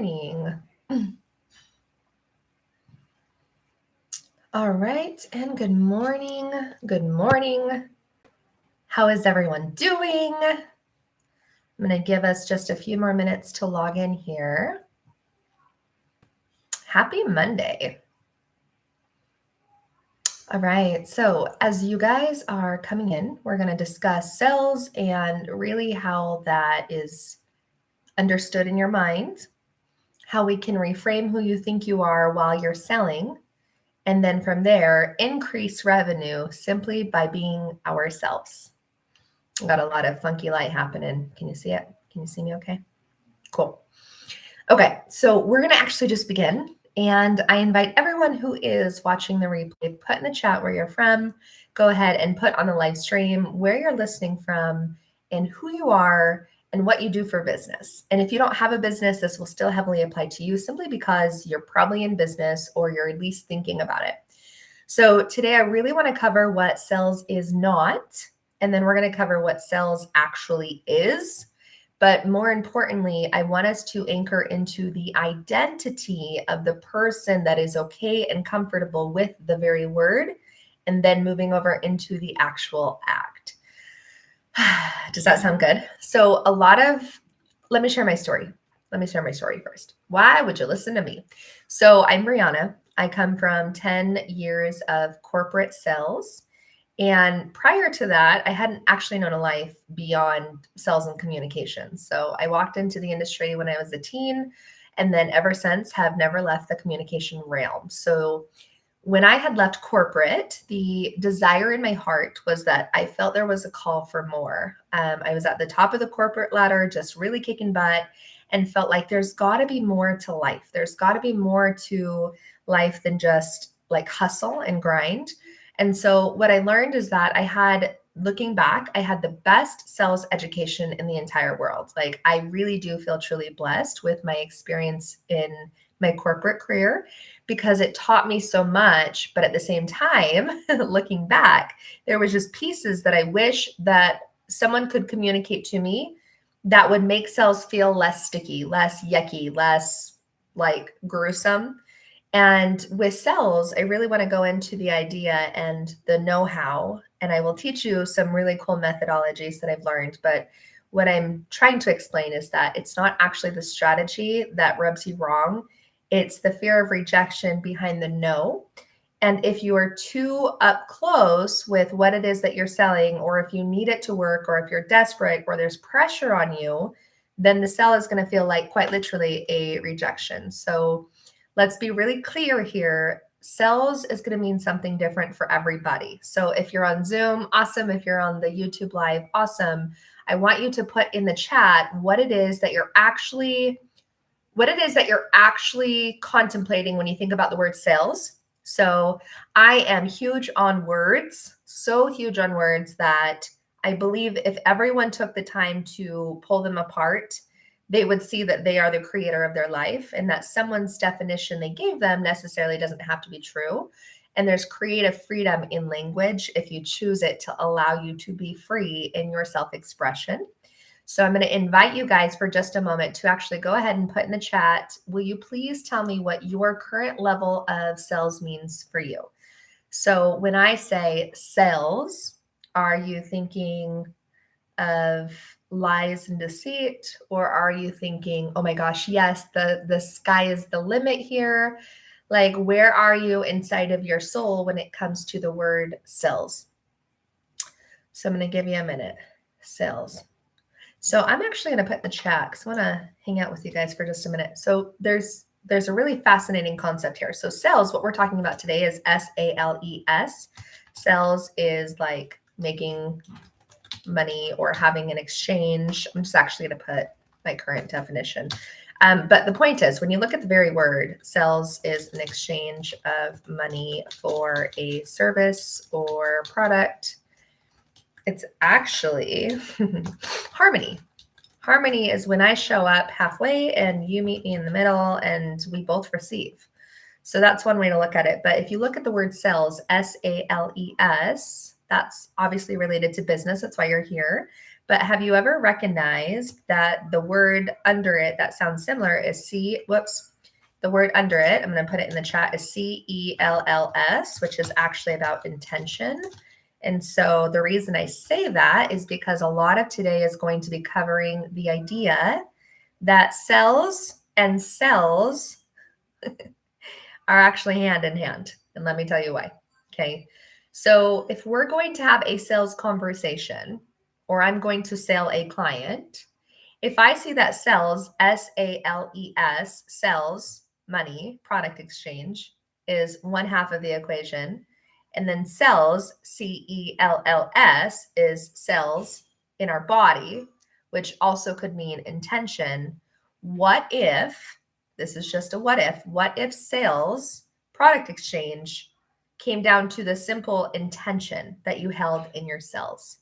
morning. All right, and good morning. Good morning. How is everyone doing? I'm going to give us just a few more minutes to log in here. Happy Monday. All right, so as you guys are coming in, we're going to discuss sales and really how that is understood in your mind, how we can reframe who you think you are while you're selling, and then from there, increase revenue simply by being ourselves. We've got a lot of funky light happening. Can you see it? Can you see me okay? Cool. Okay, so we're going to actually just begin. And I invite everyone who is watching the replay, put in the chat where you're from. Go ahead and put on the live stream where you're listening from and who you are and what you do for business. And if you don't have a business, this will still heavily apply to you simply because you're probably in business or you're at least thinking about it. So today I really want to cover what sales is not, and then we're going to cover what sales actually is. But more importantly, I want us to anchor into the identity of the person that is okay and comfortable with the very word, and then moving over into the actual act. Does that sound good? So let me share my story. Let me share my story first. Why would you listen to me? So I'm Brianna. I come from 10 years of corporate sales. And prior to that, I hadn't actually known a life beyond sales and communication. So I walked into the industry when I was a teen, and then ever since have never left the communication realm. So when I had left corporate, the desire in my heart was that I felt there was a call for more. I was at the top of the corporate ladder, just really kicking butt, and felt like there's got to be more to life. There's got to be more to life than just like hustle and grind. And so what I learned is that looking back, I had the best sales education in the entire world. Like I really do feel truly blessed with my experience in my corporate career because it taught me so much. But at the same time, looking back, there was just pieces that I wish that someone could communicate to me that would make sales feel less sticky, less yucky, less like gruesome. And with sales, I really want to go into the idea and the know-how, and I will teach you some really cool methodologies that I've learned. But what I'm trying to explain is that it's not actually the strategy that rubs you wrong. It's the fear of rejection behind the no. And if you are too up close with what it is that you're selling, or if you need it to work, or if you're desperate, or there's pressure on you, then the sell is going to feel like quite literally a rejection. So let's be really clear here. Sales is going to mean something different for everybody. So if you're on Zoom, awesome. If you're on the YouTube live, awesome. I want you to put in the chat what it is that you're actually contemplating when you think about the word sales. So I am huge on words, so huge on words that I believe if everyone took the time to pull them apart, they would see that they are the creator of their life and that someone's definition they gave them necessarily doesn't have to be true. And there's creative freedom in language if you choose it to allow you to be free in your self-expression. So I'm going to invite you guys for just a moment to actually go ahead and put in the chat, will you please tell me what your current level of sales means for you? So when I say sales, are you thinking of lies and deceit, or are you thinking, oh my gosh, yes, the sky is the limit here? Like, where are you inside of your soul when it comes to the word sales? So I'm going to give you a minute. Sales. So I'm actually going to put in the chat because I want to hang out with you guys for just a minute. So there's a really fascinating concept here. So sales, what we're talking about today is SALES. Sales is like making money or having an exchange. I'm just actually going to put my current definition. But the point is, when you look at the very word, sales is an exchange of money for a service or product. It's actually harmony. Harmony is when I show up halfway and you meet me in the middle and we both receive. So that's one way to look at it. But if you look at the word sales, SALES, that's obviously related to business. That's why you're here. But have you ever recognized that the word under it that sounds similar is the word under it, I'm going to put it in the chat, is CELLS, which is actually about intention. And so the reason I say that is because a lot of today is going to be covering the idea that cells and cells are actually hand in hand. And let me tell you why. Okay. So if we're going to have a sales conversation, or I'm going to sell a client, if I see that sales, SALES, sells, money, product exchange, is one half of the equation, and then cells, CELLS, is cells in our body, which also could mean intention. What if, this is just a what if sales, product exchange, came down to the simple intention that you held in your cells?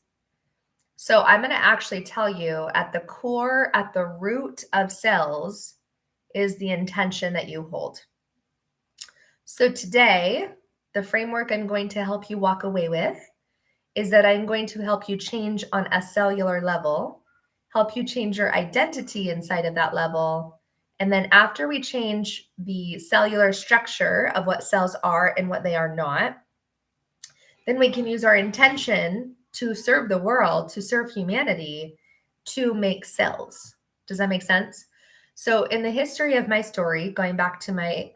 So I'm going to actually tell you at the core, at the root of sales is the intention that you hold. So today, the framework I'm going to help you walk away with is that I'm going to help you change on a cellular level, help you change your identity inside of that level. And then after we change the cellular structure of what cells are and what they are not, then we can use our intention to serve the world, to serve humanity, to make cells. Does that make sense? So in the history of my story, going back to my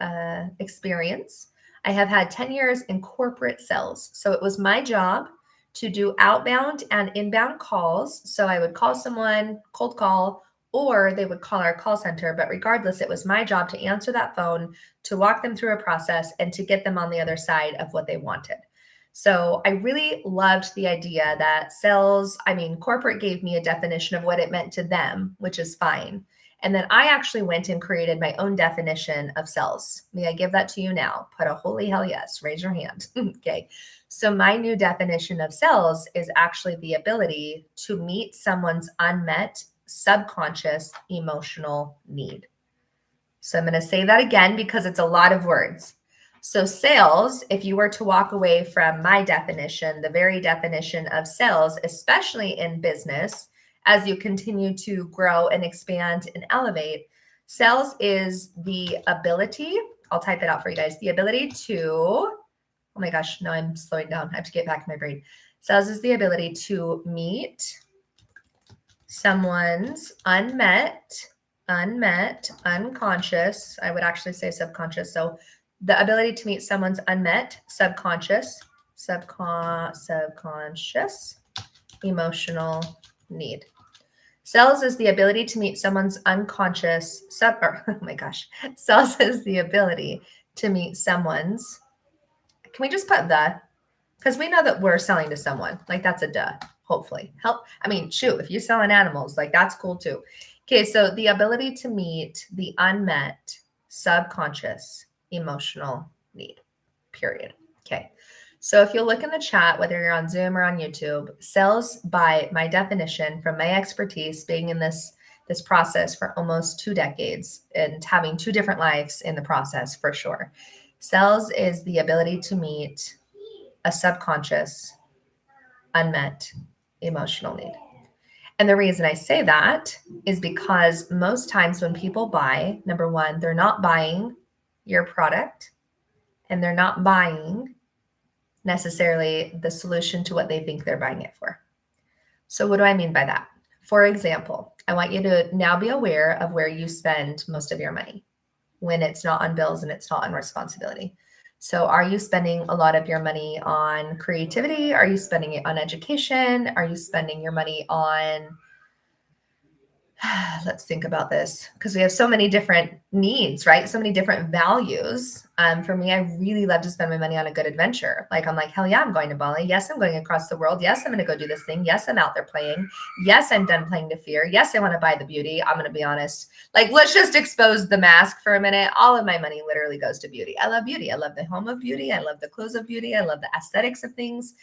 experience, I have had 10 years in corporate sales. So it was my job to do outbound and inbound calls. So I would call someone, cold call, or they would call our call center. But regardless, it was my job to answer that phone, to walk them through a process, and to get them on the other side of what they wanted. So I really loved the idea that sales, corporate gave me a definition of what it meant to them, which is fine. And then I actually went and created my own definition of sales. May I give that to you now? Put a holy hell yes, raise your hand. Okay. So my new definition of sales is actually the ability to meet someone's unmet subconscious emotional need. So I'm going to say that again because it's a lot of words. So sales, if you were to walk away from my definition, the very definition of sales, especially in business, as you continue to grow and expand and elevate, sales is the ability, I'll type it out for you guys, the ability to, oh my gosh, no, I'm slowing down. I have to get back in my brain. Sales is the ability to meet someone's unmet, unconscious, I would actually say subconscious. So the ability to meet someone's unmet subconscious emotional need. Sales is the ability to meet someone's unconscious Sales is the ability to meet someone's, can we just put because we know that we're selling to someone, like that's a duh, hopefully. If you're selling animals, like that's cool too. Okay, so the ability to meet the unmet subconscious emotional need, period. Okay, so if you look in the chat, whether you're on Zoom or on YouTube, sales, by my definition, from my expertise being in this process for almost 2 decades and having 2 different lives in the process, for sure, sales is the ability to meet a subconscious unmet emotional need. And the reason I say that is because most times when people buy, number one, they're not buying your product, and they're not buying necessarily the solution to what they think they're buying it for. So what do I mean by that? For example, I want you to now be aware of where you spend most of your money when it's not on bills and it's not on responsibility. So are you spending a lot of your money on creativity? Are you spending it on education? Are you spending your money on, let's think about this, because we have so many different needs, right? So many different values. For me, I really love to spend my money on a good adventure. Like, I'm like, hell yeah, I'm going to Bali. Yes, I'm going across the world. Yes, I'm going to go do this thing. Yes, I'm out there playing. Yes, I'm done playing to fear. Yes, I want to buy the beauty. I'm going to be honest. Like, let's just expose the mask for a minute. All of my money literally goes to beauty. I love beauty. I love the home of beauty. I love the clothes of beauty. I love the aesthetics of things.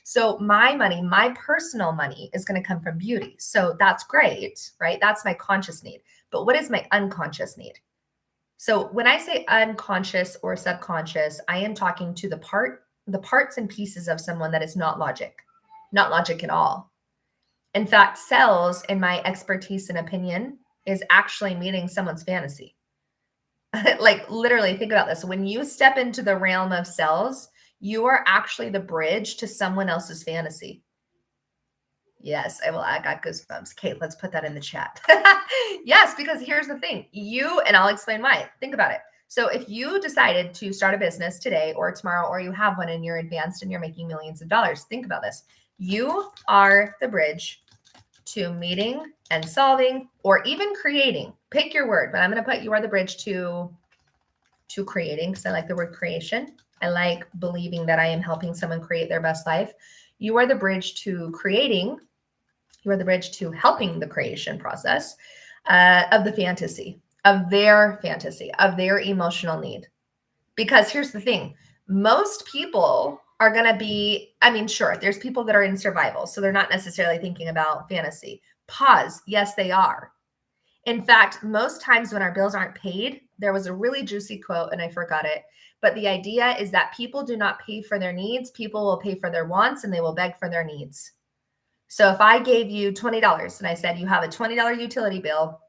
So my money, my personal money, is going to come from beauty. So that's great, right? That's my conscious need. But what is my unconscious need? So when I say unconscious or subconscious, I am talking to the parts and pieces of someone that is not logic at all. In fact, sales, in my expertise and opinion, is actually meeting someone's fantasy. Like literally think about this. When you step into the realm of sales, you are actually the bridge to someone else's fantasy. Yes, I got goosebumps. Kate, let's put that in the chat. Yes, because here's the thing. And I'll explain why. Think about it. So if you decided to start a business today or tomorrow, or you have one and you're advanced and you're making millions of dollars, think about this. You are the bridge to meeting and solving or even creating. Pick your word, but I'm going to put you are the bridge to creating, because I like the word creation. I like believing that I am helping someone create their best life. You are the bridge to creating. You are the bridge to helping the creation process of the fantasy, of their emotional need. Because here's the thing, most people are going to be, sure, there's people that are in survival, so they're not necessarily thinking about fantasy. Pause. Yes, they are. In fact, most times when our bills aren't paid, there was a really juicy quote and I forgot it. But the idea is that people do not pay for their needs. People will pay for their wants and they will beg for their needs. So if I gave you $20 and I said you have a $20 utility bill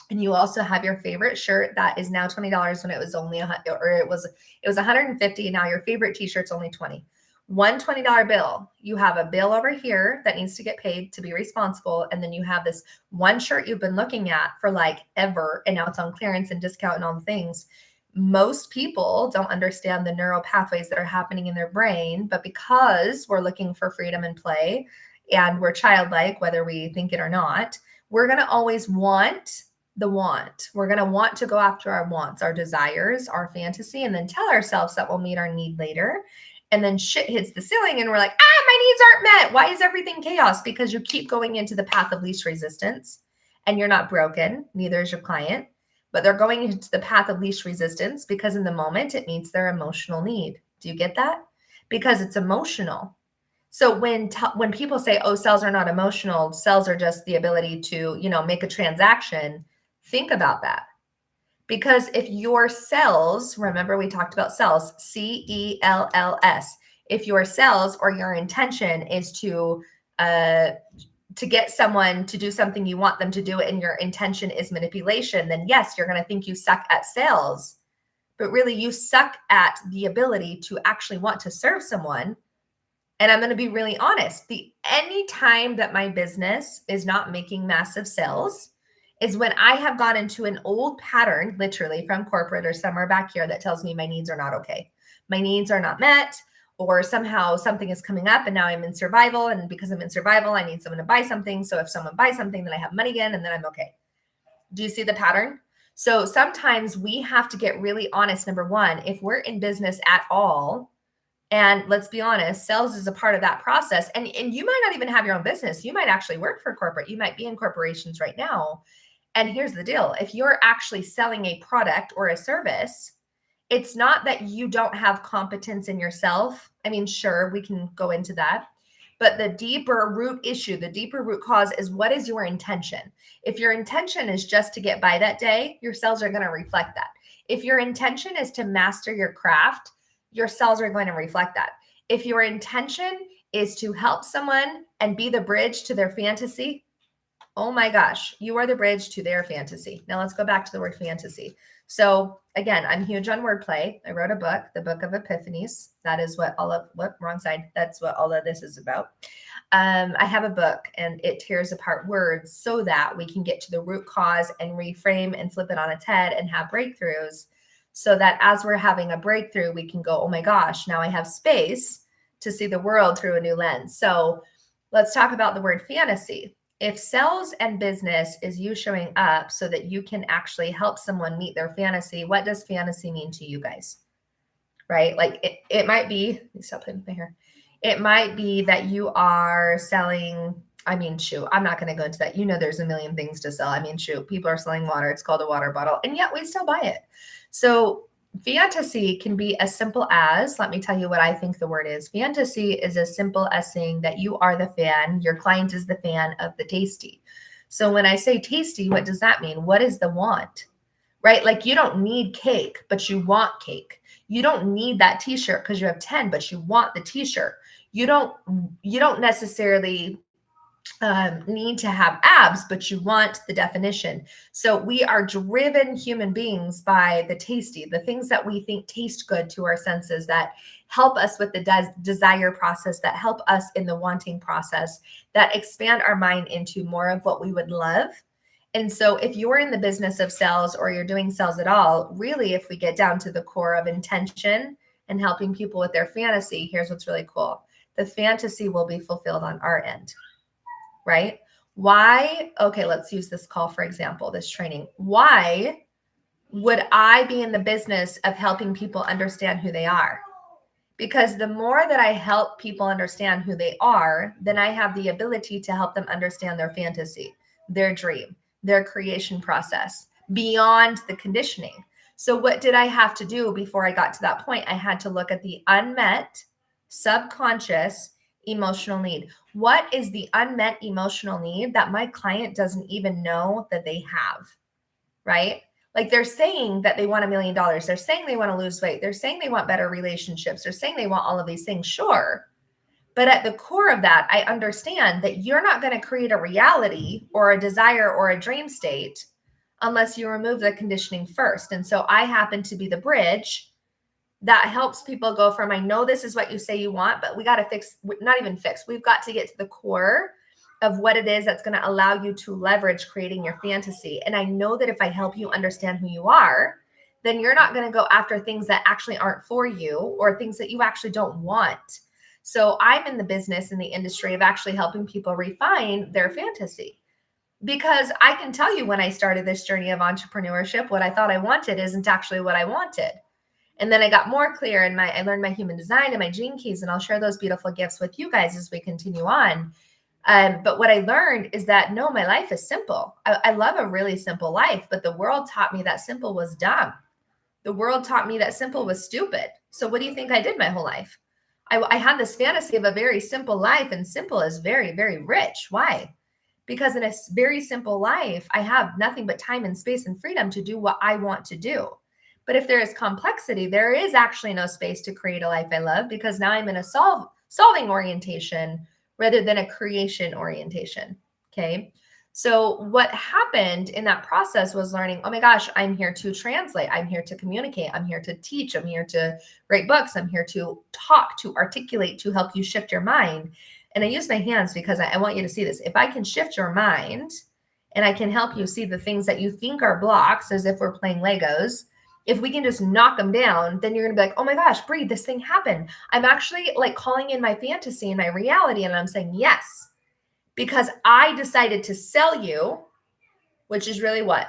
and you also have your favorite shirt that is now $20 when it was only it was $150 and now your favorite t-shirt's only $20. One $20 bill, you have a bill over here that needs to get paid to be responsible. And then you have this one shirt you've been looking at for like ever, and now it's on clearance and discount and all the things. Most people don't understand the neural pathways that are happening in their brain, but because we're looking for freedom and play and we're childlike, whether we think it or not, we're going to always want the want. We're going to want to go after our wants, our desires, our fantasy, and then tell ourselves that we'll meet our need later. And then shit hits the ceiling and we're like, my needs aren't met. Why is everything chaos? Because you keep going into the path of least resistance and you're not broken. Neither is your client, but they're going into the path of least resistance because in the moment it meets their emotional need. Do you get that? Because it's emotional. So when people say, oh, sales are not emotional, sales are just the ability to, make a transaction, think about that. Because if your cells, remember we talked about cells, cells, if your cells or your intention is to get someone to do something you want them to do and your intention is manipulation, then yes, you're going to think you suck at sales, but really you suck at the ability to actually want to serve someone. And I'm going to be really honest, any time that my business is not making massive sales is when I have gone into an old pattern, literally from corporate or somewhere back here, that tells me my needs are not okay. My needs are not met, or somehow something is coming up and now I'm in survival. And because I'm in survival, I need someone to buy something. So if someone buys something, then I have money again and then I'm okay. Do you see the pattern? So sometimes we have to get really honest. Number one, if we're in business at all, and let's be honest, sales is a part of that process. And you might not even have your own business. You might actually work for corporate. You might be in corporations right now. And here's the deal. If you're actually selling a product or a service, it's not that you don't have competence in yourself. Sure, we can go into that. But the deeper root issue, the deeper root cause is, what is your intention? If your intention is just to get by that day, your sales are going to reflect that. If your intention is to master your craft, your sales are going to reflect that. If your intention is to help someone and be the bridge to their fantasy, oh my gosh, you are the bridge to their fantasy. Now let's go back to the word fantasy. So again, I'm huge on wordplay. I wrote a book, the Book of Epiphanies. That is what wrong side. That's what all of this is about. I have a book and it tears apart words so that we can get to the root cause and reframe and flip it on its head and have breakthroughs, so that as we're having a breakthrough, we can go, oh my gosh, now I have space to see the world through a new lens. So let's talk about the word fantasy. If sales and business is you showing up so that you can actually help someone meet their fantasy, what does fantasy mean to you guys? Right? Like it might be, let me stop playing with my hair. It might be that you are selling, I'm not going to go into that. There's a million things to sell. People are selling water. It's called a water bottle. And yet we still buy it. So fantasy can be as simple as, let me tell you what I think the word is. Fantasy is as simple as saying that you are the fan, your client is the fan of the tasty. So when I say tasty, what does that mean? What is the want, right? Like you don't need cake, but you want cake. You don't need that t-shirt because you have 10, but you want the t-shirt. You don't necessarily need to have abs, but you want the definition. So we are driven human beings by the tasty, the things that we think taste good to our senses, that help us with the desire process, that help us in the wanting process, that expand our mind into more of what we would love. And so if you're in the business of sales or you're doing sales at all, really, if we get down to the core of intention and helping people with their fantasy, here's what's really cool. The fantasy will be fulfilled on our end, right? Why? Okay, let's use this call, for example, this training. Why would I be in the business of helping people understand who they are? Because the more that I help people understand who they are, then I have the ability to help them understand their fantasy, their dream, their creation process beyond the conditioning. So what did I have to do before I got to that point? I had to look at the unmet, subconscious emotional need. What is the unmet emotional need that my client doesn't even know that they have, right? Like they're saying that they want $1 million. They're saying they want to lose weight. They're saying they want better relationships. They're saying they want all of these things. Sure. But at the core of that, I understand that you're not going to create a reality or a desire or a dream state unless you remove the conditioning first. And so I happen to be the bridge that helps people go from, I know this is what you say you want, but we got to fix, not even fix, we've got to get to the core of what it is that's going to allow you to leverage creating your fantasy. And I know that if I help you understand who you are, then you're not going to go after things that actually aren't for you or things that you actually don't want. So I'm in the business, in the industry of actually helping people refine their fantasy. Because I can tell you when I started this journey of entrepreneurship, what I thought I wanted isn't actually what I wanted. And then I got more clear and I learned my human design and my gene keys, and I'll share those beautiful gifts with you guys as we continue on. But what I learned is that, no, my life is simple. I love a really simple life, but the world taught me that simple was dumb. The world taught me that simple was stupid. So what do you think I did my whole life? I had this fantasy of a very simple life, and simple is very, very rich. Why? Because in a very simple life, I have nothing but time and space and freedom to do what I want to do. But if there is complexity, there is actually no space to create a life I love, because now I'm in a solving orientation rather than a creation orientation. Okay. So what happened in that process was learning, oh my gosh, I'm here to translate. I'm here to communicate. I'm here to teach. I'm here to write books. I'm here to talk, to articulate, to help you shift your mind. And I use my hands because I want you to see this. If I can shift your mind and I can help you see the things that you think are blocks, as if we're playing Legos, if we can just knock them down, then you're going to be like, oh my gosh, Bree, this thing happened. I'm actually like calling in my fantasy and my reality. And I'm saying yes, because I decided to sell you, which is really what?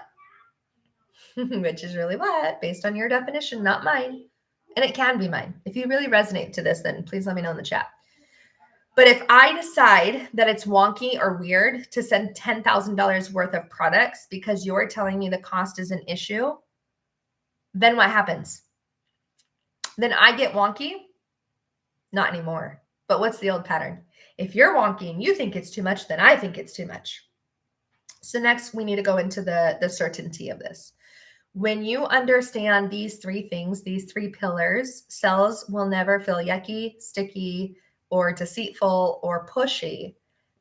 Which is really what? Based on your definition, not mine. And it can be mine. If you really resonate to this, then please let me know in the chat. But if I decide that it's wonky or weird to send $10,000 worth of products because you're telling me the cost is an issue, then what happens? Then I get wonky? Not anymore. But what's the old pattern? If you're wonky and you think it's too much, then I think it's too much. So next, we need to go into the certainty of this. When you understand these three things, these three pillars, cells will never feel yucky, sticky, or deceitful or pushy.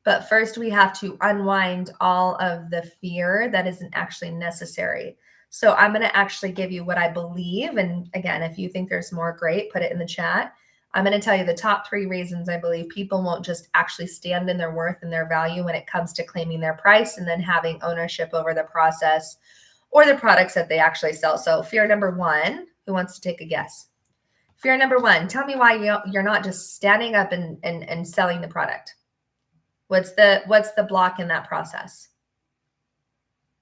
But first, we have to unwind all of the fear that isn't actually necessary. So I'm going to actually give you what I believe. And again, if you think there's more, great, put it in the chat. I'm going to tell you the top 3 reasons I believe people won't just actually stand in their worth and their value when it comes to claiming their price and then having ownership over the process or the products that they actually sell. So fear number 1, who wants to take a guess? Fear number 1, tell me why you're not just standing up and selling the product. What's the block in that process?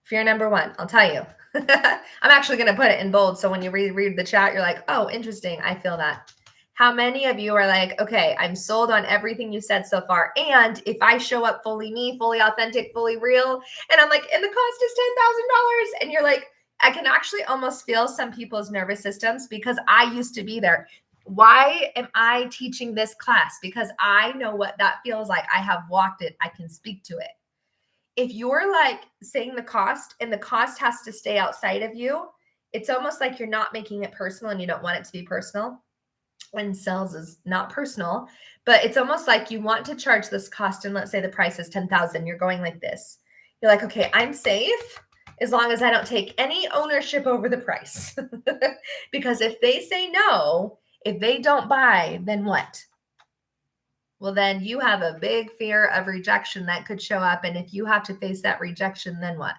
Fear number 1, I'll tell you. I'm actually going to put it in bold. So when you read the chat, you're like, oh, interesting. I feel that. How many of you are like, okay, I'm sold on everything you said so far. And if I show up fully me, fully authentic, fully real, and I'm like, and the cost is $10,000. And you're like, I can actually almost feel some people's nervous systems because I used to be there. Why am I teaching this class? Because I know what that feels like. I have walked it. I can speak to it. If you're like saying the cost and the cost has to stay outside of you, it's almost like you're not making it personal and you don't want it to be personal. And sales is not personal, but it's almost like you want to charge this cost. And let's say the price is 10,000. You're going like this. You're like, okay, I'm safe as long as I don't take any ownership over the price. Because if they say no, if they don't buy, then what? Well, then you have a big fear of rejection that could show up. And if you have to face that rejection, then what?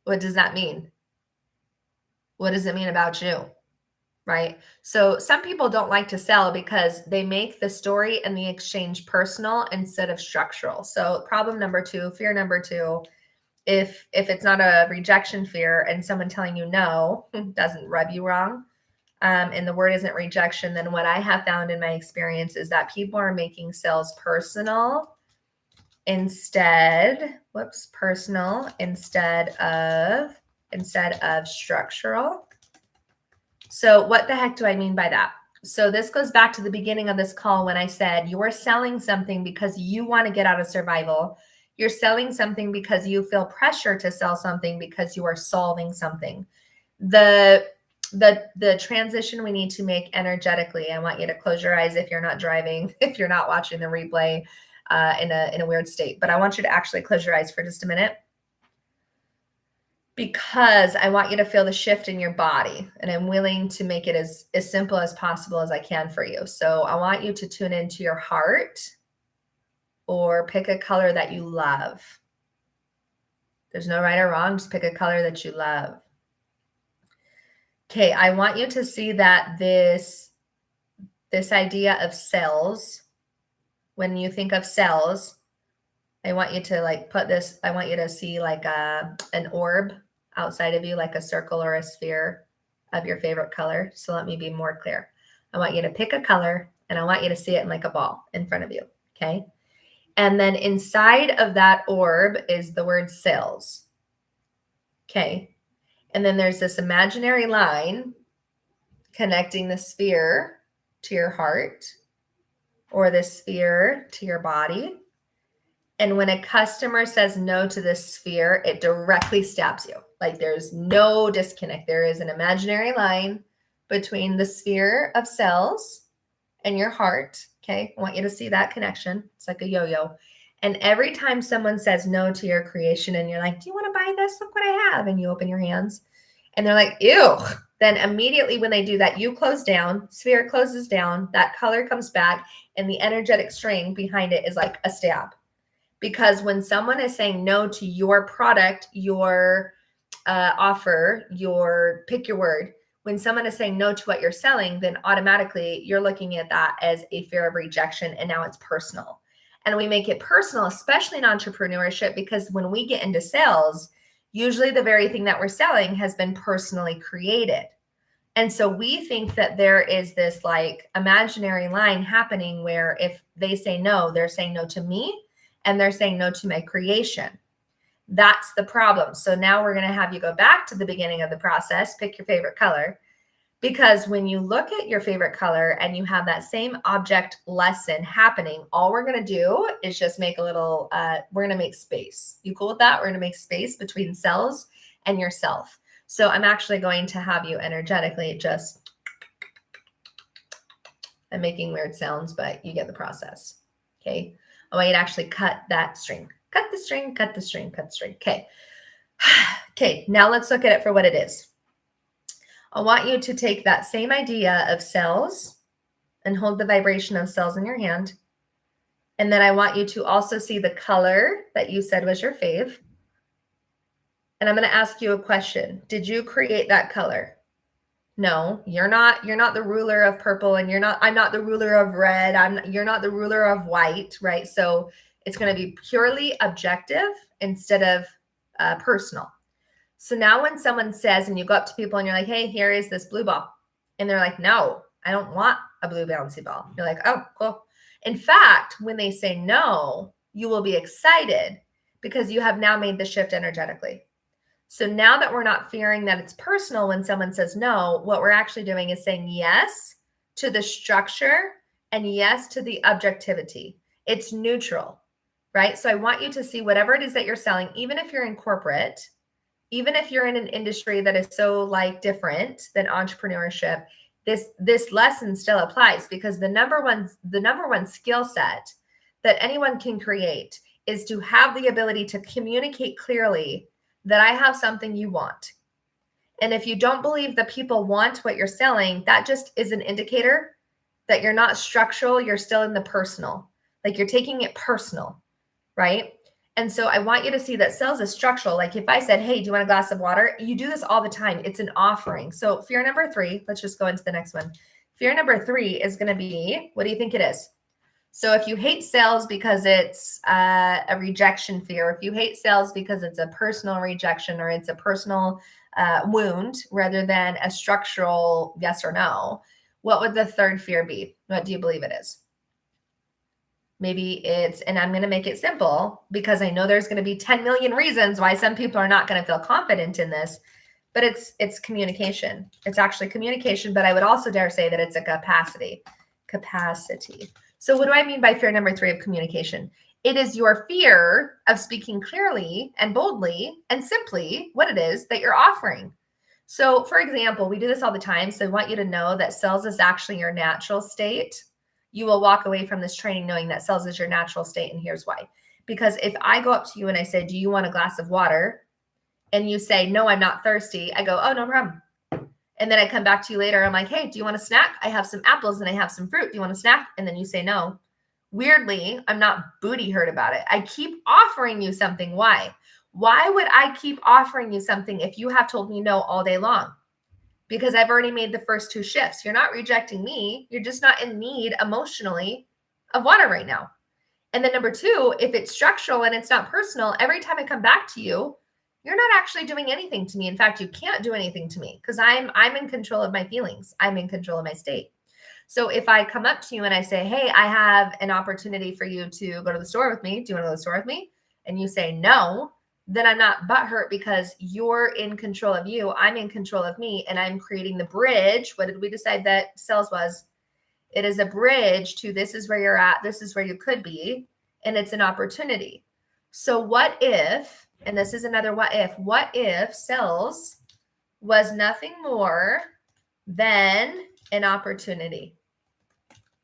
What does that mean? What does it mean about you? Right? So some people don't like to sell because they make the story and the exchange personal instead of structural. So problem number 2, fear number 2, if it's not a rejection fear and someone telling you no doesn't rub you wrong, and the word isn't rejection, then what I have found in my experience is that people are making sales personal instead of structural. So what the heck do I mean by that? So this goes back to the beginning of this call when I said you're selling something because you want to get out of survival. You're selling something because you feel pressure to sell something because you are solving something. The transition we need to make energetically, I want you to close your eyes if you're not driving, if you're not watching the replay in a weird state, but I want you to actually close your eyes for just a minute, because I want you to feel the shift in your body, and I'm willing to make it as simple as possible as I can for you. So I want you to tune into your heart or pick a color that you love. There's no right or wrong. Just pick a color that you love. Okay. I want you to see that this idea of cells, when you think of cells, I want you to I want you to see like an orb outside of you, like a circle or a sphere of your favorite color. So let me be more clear. I want you to pick a color and I want you to see it in like a ball in front of you. Okay. And then inside of that orb is the word sales. Okay. And then there's this imaginary line connecting the sphere to your heart or the sphere to your body. And when a customer says no to this sphere, it directly stabs you. Like there's no disconnect. There is an imaginary line between the sphere of cells and your heart. Okay. I want you to see that connection. It's like a yo-yo. And every time someone says no to your creation and you're like, do you want to buy this? Look what I have. And you open your hands and they're like, ew. Then immediately when they do that, you close down, sphere closes down, that color comes back, and the energetic string behind it is like a stab. Because when someone is saying no to your product, your offer, pick your word, when someone is saying no to what you're selling, then automatically you're looking at that as a fear of rejection, and now it's personal. And we make it personal, especially in entrepreneurship, because when we get into sales, usually the very thing that we're selling has been personally created. And so we think that there is this like imaginary line happening where if they say no, they're saying no to me, and they're saying no to my creation. That's the problem. So now we're going to have you go back to the beginning of the process, pick your favorite color, because when you look at your favorite color and you have that same object lesson happening, all we're going to do is just make a little, we're going to make space. You cool with that? We're going to make space between cells and yourself. So I'm actually going to have you energetically I'm making weird sounds, but you get the process. Okay. I want you to actually cut that string. Cut the string, cut the string, cut the string. Okay. Okay, now let's look at it for what it is. I want you to take that same idea of cells and hold the vibration of cells in your hand. And then I want you to also see the color that you said was your fave. And I'm going to ask you a question. Did you create that color? No, you're not the ruler of purple, and I'm not the ruler of red. You're not the ruler of white, right? So it's going to be purely objective instead of personal. So now when someone says, and you go up to people and you're like, hey, here is this blue ball. And they're like, no, I don't want a blue bouncy ball. You're like, oh, cool. In fact, when they say no, you will be excited because you have now made the shift energetically. So now that we're not fearing that it's personal when someone says no, what we're actually doing is saying yes to the structure and yes to the objectivity. It's neutral, right? So I want you to see whatever it is that you're selling, even if you're in corporate, even if you're in an industry that is so like different than entrepreneurship, this lesson still applies, because the number one skill set that anyone can create is to have the ability to communicate clearly that I have something you want. And if you don't believe that people want what you're selling, that just is an indicator that you're not structural, you're still in the personal. Like you're taking it personal, right? And so I want you to see that sales is structural. Like if I said, hey, do you want a glass of water? You do this all the time. It's an offering. So fear number 3, let's just go into the next one. Fear number 3 is going to be, what do you think it is? So if you hate sales because it's a rejection fear, if you hate sales because it's a personal rejection or it's a personal wound rather than a structural yes or no, what would the third fear be? What do you believe it is? Maybe it's, and I'm going to make it simple because I know there's going to be 10 million reasons why some people are not going to feel confident in this, but it's communication. It's actually communication, but I would also dare say that it's a capacity. So what do I mean by fear number 3 of communication? It is your fear of speaking clearly and boldly and simply what it is that you're offering. So for example, we do this all the time. So I want you to know that sales is actually your natural state. You will walk away from this training knowing that sales is your natural state. And here's why. Because if I go up to you and I say, do you want a glass of water? And you say, no, I'm not thirsty. I go, oh, no problem. And then I come back to you later. I'm like, hey, do you want a snack? I have some apples and I have some fruit. Do you want a snack? And then you say no. Weirdly, I'm not booty hurt about it. I keep offering you something. Why? Why would I keep offering you something if you have told me no all day long? Because I've already made the first 2 shifts. You're not rejecting me. You're just not in need emotionally of water right now. And then number 2, if it's structural and it's not personal, every time I come back to you, you're not actually doing anything to me. In fact, you can't do anything to me because I'm in control of my feelings. I'm in control of my state. So if I come up to you and I say, hey, I have an opportunity for you to go to the store with me. Do you want to go to the store with me? And you say no, then I'm not butthurt because you're in control of you. I'm in control of me. And I'm creating the bridge. What did we decide that sales was? It is a bridge to this is where you're at. This is where you could be. And it's an opportunity. So what if, and this is another what if sales was nothing more than an opportunity?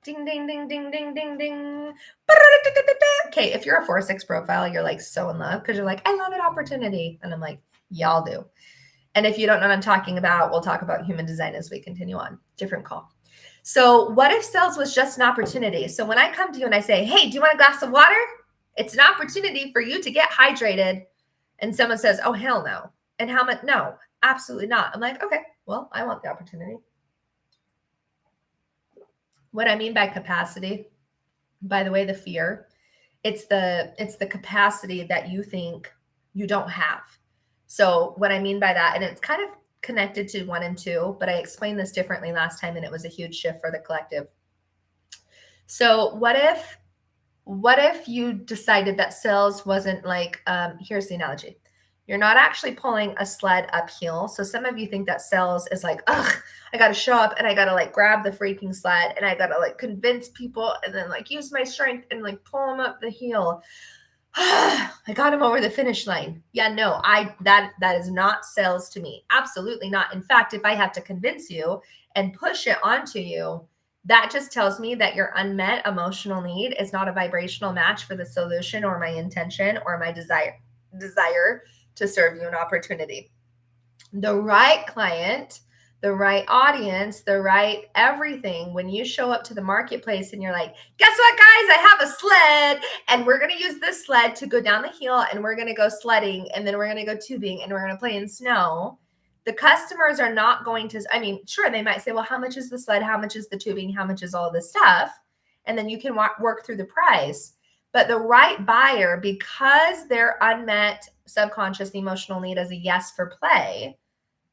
Ding, ding, ding, ding, ding, ding, ding. Okay, if you're a 4-6 profile, you're like so in love because you're like, I love an opportunity. And I'm like, y'all do. And if you don't know what I'm talking about, we'll talk about human design as we continue on. Different call. So what if sales was just an opportunity? So when I come to you and I say, hey, do you want a glass of water? It's an opportunity for you to get hydrated. And someone says, oh, hell no. And how much? No, absolutely not. I'm like, okay, well, I want the opportunity. What I mean by capacity, by the way, the fear, it's the capacity that you think you don't have. So what I mean by that, and it's kind of connected to 1 and 2, but I explained this differently last time and it was a huge shift for the collective. So what if you decided that sales wasn't like, here's the analogy. You're not actually pulling a sled uphill. So some of you think that sales is like, ugh, I got to show up and I got to like grab the freaking sled and I got to like convince people and then like use my strength and like pull them up the hill. I got him over the finish line. Yeah, no, that is not sales to me. Absolutely not. In fact, if I have to convince you and push it onto you, that just tells me that your unmet emotional need is not a vibrational match for the solution or my intention or my desire to serve you an opportunity. The right client, the right audience, the right everything, when you show up to the marketplace and you're like, guess what, guys, I have a sled and we're going to use this sled to go down the hill and we're going to go sledding and then we're going to go tubing and we're going to play in snow. The customers are not going to, I mean, sure, they might say, well, how much is the sled? How much is the tubing? How much is all this stuff? And then you can work through the price. But the right buyer, because their unmet subconscious emotional need is a yes for play,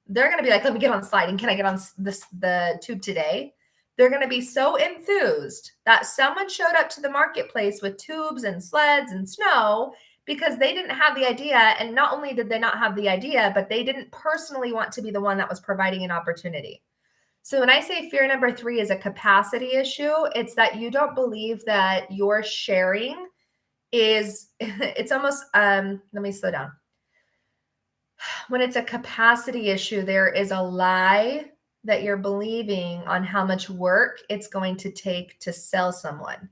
they're going to be like, let me get on sliding. Can I get on the tube today? They're going to be so enthused that someone showed up to the marketplace with tubes and sleds and snow because they didn't have the idea. And not only did they not have the idea, but they didn't personally want to be the one that was providing an opportunity. So when I say fear number 3 is a capacity issue, it's that you don't believe that your sharing is, it's almost, let me slow down. When it's a capacity issue, there is a lie that you're believing on how much work it's going to take to sell someone.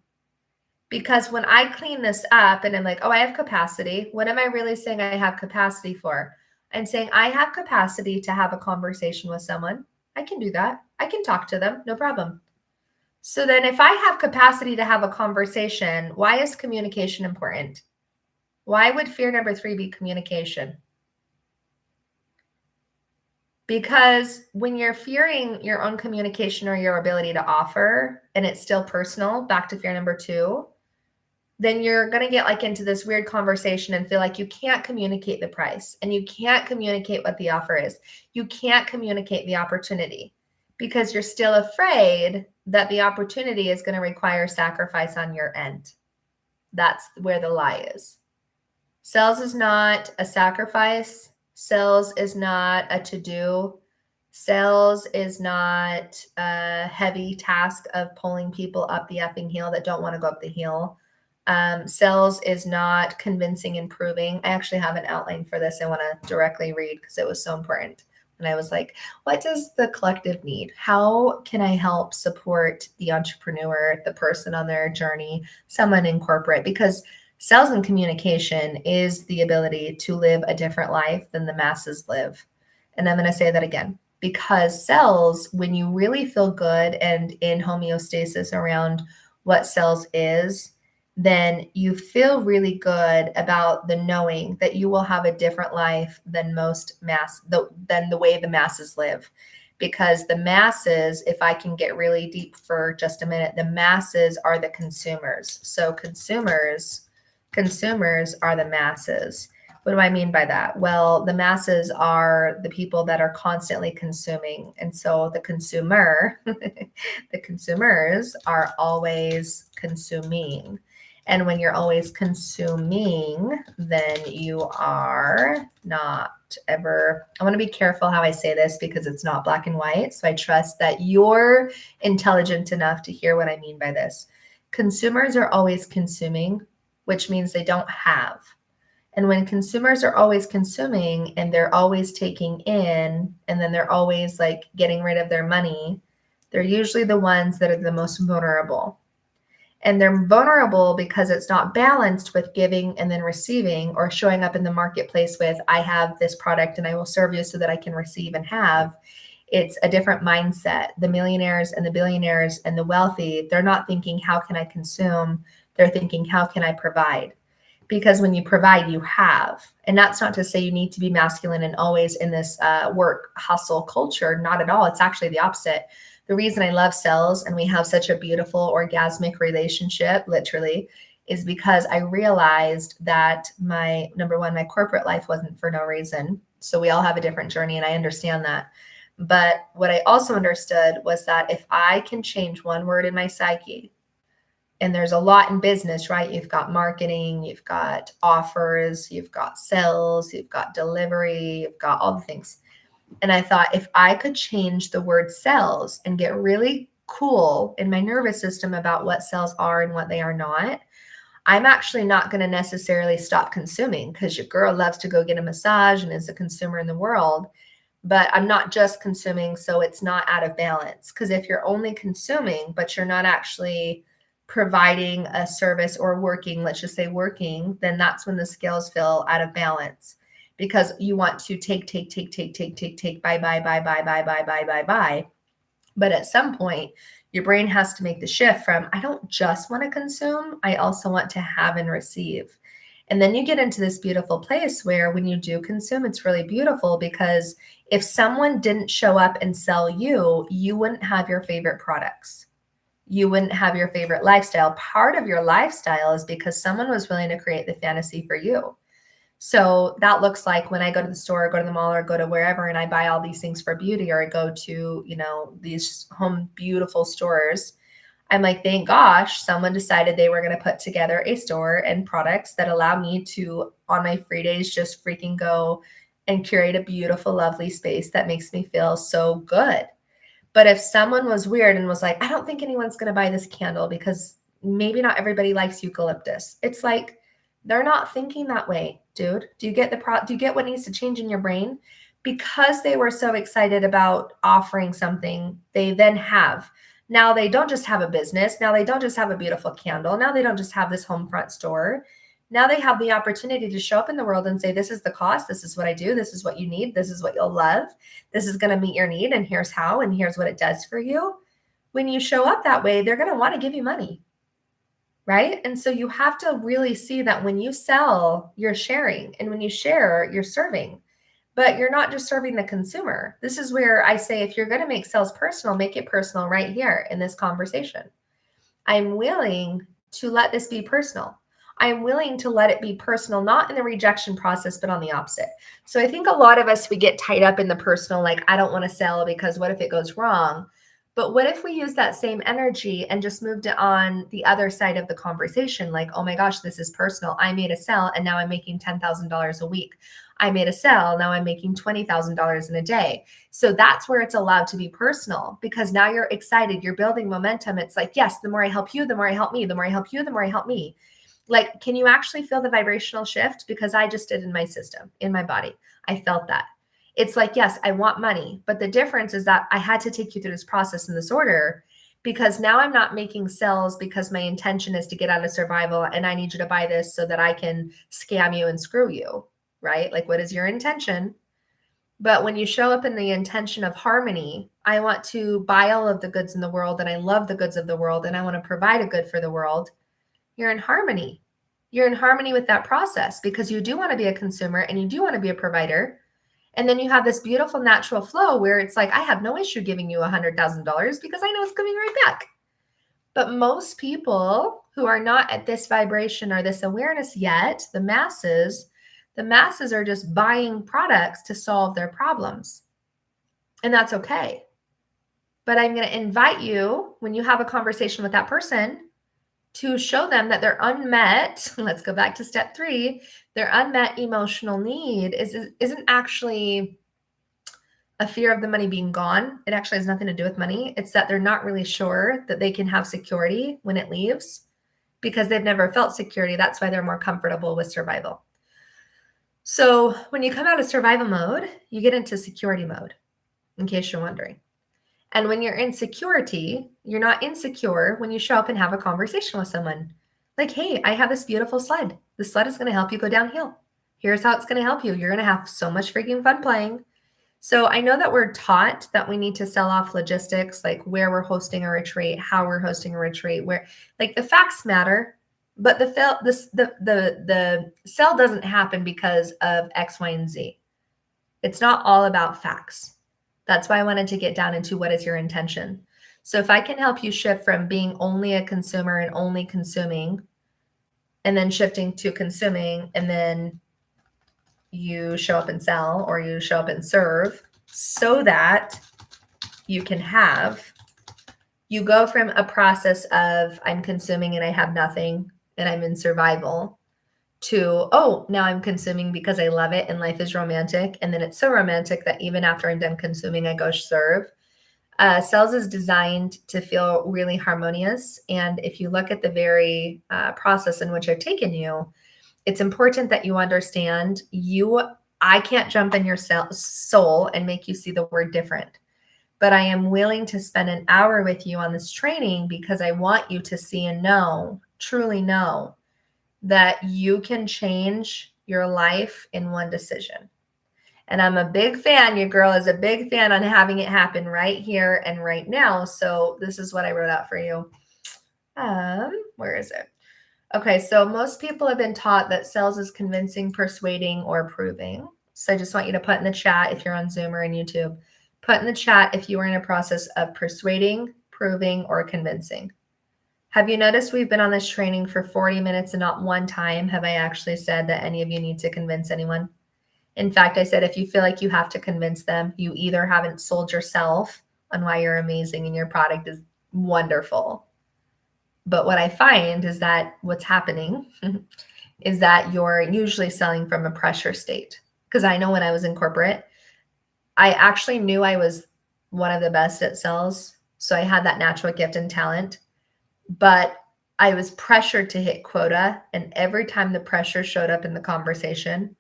Because when I clean this up and I'm like, oh, I have capacity, what am I really saying I have capacity for? I'm saying I have capacity to have a conversation with someone. I can do that. I can talk to them, no problem. So then if I have capacity to have a conversation, why is communication important? Why would fear number 3 be communication? Because when you're fearing your own communication or your ability to offer, and it's still personal, back to fear number 2, then you're going to get like into this weird conversation and feel like you can't communicate the price and you can't communicate what the offer is. You can't communicate the opportunity because you're still afraid that the opportunity is going to require sacrifice on your end. That's where the lie is. Sales is not a sacrifice. Sales is not a to-do. Sales is not a heavy task of pulling people up the effing hill that don't want to go up the hill. Sales is not convincing and proving. I actually have an outline for this I want to directly read because it was so important. And I was like, what does the collective need? How can I help support the entrepreneur, the person on their journey, someone in corporate? Because sales and communication is the ability to live a different life than the masses live. And I'm going to say that again, because sales, when you really feel good and in homeostasis around what sales is, then you feel really good about the knowing that you will have a different life than than the way the masses live. Because the masses, if I can get really deep for just a minute, the masses are the consumers. So consumers are the masses. What do I mean by that? Well, the masses are the people that are constantly consuming. And so the consumer, the consumers are always consuming. And when you're always consuming, then you are not ever, I want to be careful how I say this because it's not black and white. So I trust that you're intelligent enough to hear what I mean by this. Consumers are always consuming, which means they don't have. And when consumers are always consuming and they're always taking in, and then they're always like getting rid of their money, they're usually the ones that are the most vulnerable. And they're vulnerable because it's not balanced with giving and then receiving, or showing up in the marketplace with, I have this product and I will serve you so that I can receive and have. It's a different mindset. The millionaires and the billionaires and the wealthy, they're not thinking, how can I consume? They're thinking, how can I provide? Because when you provide, you have. And that's not to say you need to be masculine and always in this work hustle culture. Not at all. It's actually the opposite. The reason I love sales and we have such a beautiful orgasmic relationship, literally, is because I realized that my corporate life wasn't for no reason. So we all have a different journey and I understand that. But what I also understood was that if I can change one word in my psyche, and there's a lot in business, right? You've got marketing, you've got offers, you've got sales, you've got delivery, you've got all the things. And I thought if I could change the word sales and get really cool in my nervous system about what sales are and what they are not, I'm actually not going to necessarily stop consuming, because your girl loves to go get a massage and is a consumer in the world. But I'm not just consuming, so it's not out of balance. Because if you're only consuming, but you're not actually providing a service or working, let's just say working, then that's when the scales feel out of balance, because you want to take, buy. But at some point, your brain has to make the shift from, I don't just want to consume, I also want to have and receive. And then you get into this beautiful place where when you do consume, it's really beautiful, because if someone didn't show up and sell you, you wouldn't have your favorite products. You wouldn't have your favorite lifestyle. Part of your lifestyle is because someone was willing to create the fantasy for you. So that looks like when I go to the store, or go to the mall, or go to wherever, and I buy all these things for beauty, or I go to, these home beautiful stores, I'm like, thank gosh, someone decided they were going to put together a store and products that allow me to, on my free days, just freaking go and curate a beautiful, lovely space that makes me feel so good. But if someone was weird and was like, I don't think anyone's going to buy this candle because maybe not everybody likes eucalyptus. It's like, they're not thinking that way, dude. Do you get what needs to change in your brain? because they were so excited about offering something, they then have. Now they don't just have a business. Now they don't just have a beautiful candle. Now they don't just have this home front store. Now they have the opportunity to show up in the world and say, this is the cost. This is what I do. This is what you need. This is what you'll love. This is going to meet your need. And here's how, and here's what it does for you. When you show up that way, they're going to want to give you money. Right? And so you have to really see that when you sell, you're sharing. And when you share, you're serving. But you're not just serving the consumer. This is where I say, if you're going to make sales personal, make it personal right here in this conversation. I'm willing to let this be personal. I'm willing to let it be personal, not in the rejection process, but on the opposite. So I think a lot of us, we get tied up in the personal, like, I don't want to sell because what if it goes wrong? But what if we use that same energy and just moved it on the other side of the conversation? Like, oh my gosh, this is personal. I made a sale and now I'm making $10,000 a week. I made a sale. Now I'm making $20,000 in a day. So that's where it's allowed to be personal, because now you're excited. You're building momentum. It's like, yes, the more I help you, the more I help me. The more I help you, the more I help me. Like, can you actually feel the vibrational shift? Because I just did in my system, in my body. I felt that. It's like, yes, I want money. But the difference is that I had to take you through this process in this order, because now I'm not making sales because my intention is to get out of survival and I need you to buy this so that I can scam you and screw you, right? Like, what is your intention? But when you show up in the intention of harmony, I want to buy all of the goods in the world and I love the goods of the world and I want to provide a good for the world. You're in harmony. You're in harmony with that process, because you do want to be a consumer and you do want to be a provider. And then you have this beautiful natural flow where it's like, I have no issue giving you $100,000 because I know it's coming right back. But most people who are not at this vibration or this awareness yet, the masses are just buying products to solve their problems. And that's okay. But I'm going to invite you, when you have a conversation with that person, to show them that their unmet, let's go back to step 3, their unmet emotional need isn't actually a fear of the money being gone. It actually has nothing to do with money. It's that they're not really sure that they can have security when it leaves, because they've never felt security. That's why they're more comfortable with survival. So when you come out of survival mode, you get into security mode, in case you're wondering. And when you're in security, you're not insecure when you show up and have a conversation with someone. Like, hey, I have this beautiful sled. This sled is going to help you go downhill. Here's how it's going to help you. You're going to have so much freaking fun playing. So I know that we're taught that we need to sell off logistics, like where we're hosting a retreat, how we're hosting a retreat, where, like, the facts matter, but the sell doesn't happen because of X, Y, and Z. It's not all about facts. That's why I wanted to get down into what is your intention. So if I can help you shift from being only a consumer and only consuming, and then shifting to consuming, and then you show up and sell, or you show up and serve, so that you can have, you go from a process of I'm consuming and I have nothing and I'm in survival, to, oh, now I'm consuming because I love it and life is romantic. And then it's so romantic that even after I'm done consuming, I go serve. Sales is designed to feel really harmonious. And if you look at the very process in which I've taken you, it's important that you understand I can't jump in your soul and make you see the word different. But I am willing to spend an hour with you on this training because I want you to see and know, truly know, that you can change your life in one decision. And I'm a big fan. Your girl is a big fan on having it happen right here and right now. So this is what I wrote out for you. Where is it? Okay, so most people have been taught that sales is convincing, persuading, or proving. So I just want you to put in the chat, if you're on Zoom or on YouTube, put in the chat if you are in a process of persuading, proving, or convincing. Have you noticed we've been on this training for 40 minutes and not one time have I actually said that any of you need to convince anyone? In fact, I said, if you feel like you have to convince them, you either haven't sold yourself on why you're amazing and your product is wonderful. But what I find is that what's happening is that you're usually selling from a pressure state. Because I know when I was in corporate, I actually knew I was one of the best at sales. So I had that natural gift and talent. But I was pressured to hit quota. And every time the pressure showed up in the conversation,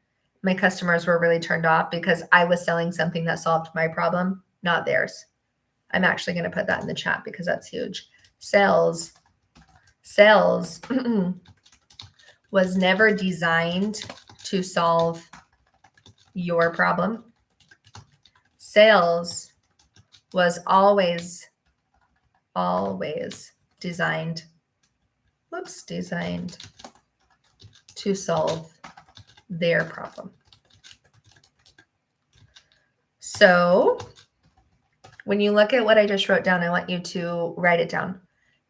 My customers were really turned off because I was selling something that solved my problem, not theirs. I'm actually going to put that in the chat because that's huge. Sales was never designed to solve your problem. Sales was always designed to solve their problem. So when you look at what I just wrote down, I want you to write it down.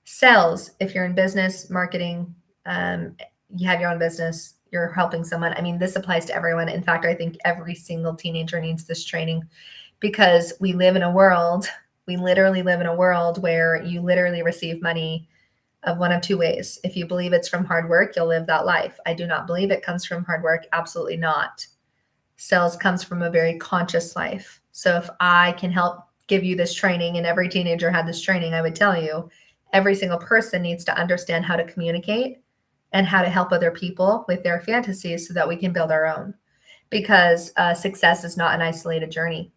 Sales, if you're in business, marketing, you have your own business, you're helping someone. I mean, this applies to everyone. In fact, I think every single teenager needs this training because we literally live in a world where you literally receive money of one of two ways. If you believe it's from hard work, you'll live that life. I do not believe it comes from hard work. Absolutely not. Sales comes from a very conscious life. So if I can help give you this training and every teenager had this training, I would tell you every single person needs to understand how to communicate and how to help other people with their fantasies so that we can build our own. Because success is not an isolated journey.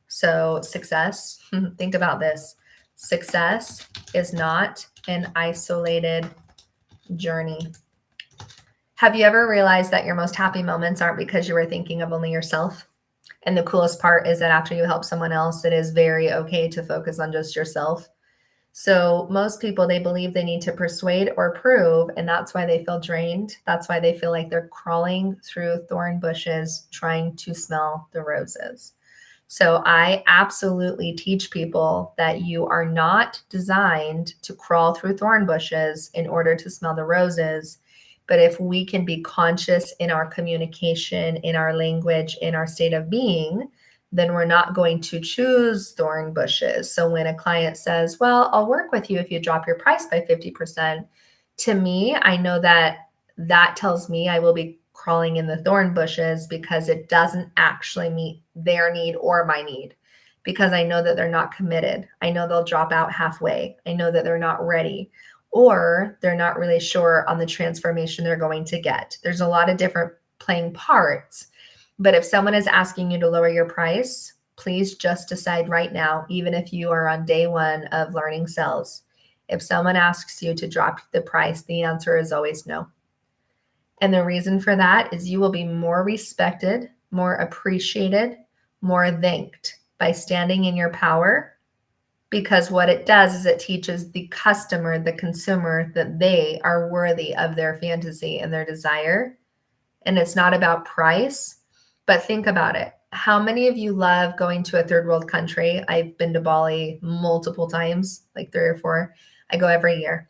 So success, think about this. Success is not an isolated journey. Have you ever realized that your most happy moments aren't because you were thinking of only yourself? And the coolest part is that after you help someone else, it is very okay to focus on just yourself. So most people, they believe they need to persuade or prove, and that's why they feel drained. That's why they feel like they're crawling through thorn bushes trying to smell the roses. So I absolutely teach people that you are not designed to crawl through thorn bushes in order to smell the roses. But if we can be conscious in our communication, in our language, in our state of being, then we're not going to choose thorn bushes. So when a client says, well, I'll work with you if you drop your price by 50%, to me, I know that tells me I will be crawling in the thorn bushes because it doesn't actually meet their need or my need, because I know that they're not committed. I know they'll drop out halfway. I know that they're not ready, or they're not really sure on the transformation they're going to get. There's a lot of different playing parts. But if someone is asking you to lower your price, please just decide right now, even if you are on day one of learning sales, if someone asks you to drop the price, the answer is always no. And the reason for that is you will be more respected, more appreciated, more thanked by standing in your power, because what it does is it teaches the customer, the consumer, that they are worthy of their fantasy and their desire. And it's not about price, but think about it. How many of you love going to a third world country? I've been to Bali multiple times, like 3 or 4. I go every year.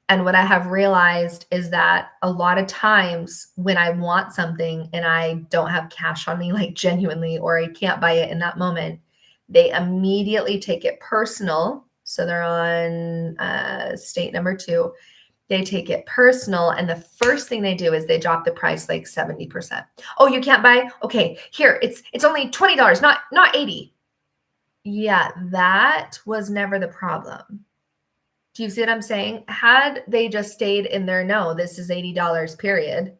And what I have realized is that a lot of times when I want something and I don't have cash on me, like genuinely, or I can't buy it in that moment, they immediately take it personal. So they're on state number 2. They take it personal. And the first thing they do is they drop the price like 70%. Oh, you can't buy? Okay, here, it's only $20, not $80. Yeah, that was never the problem. Do you see what I'm saying? Had they just stayed in their no, this is $80, period.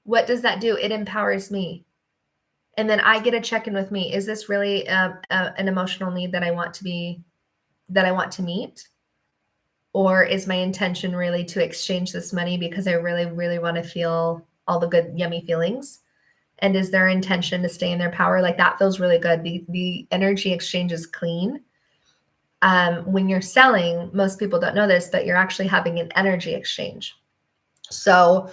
What does that do? It empowers me. And then I get to check in with me. Is this really an emotional need that I want to meet? Or is my intention really to exchange this money because I really, really want to feel all the good, yummy feelings? And is their intention to stay in their power? Like that feels really good. The energy exchange is clean. When you're selling, most people don't know this, but you're actually having an energy exchange. So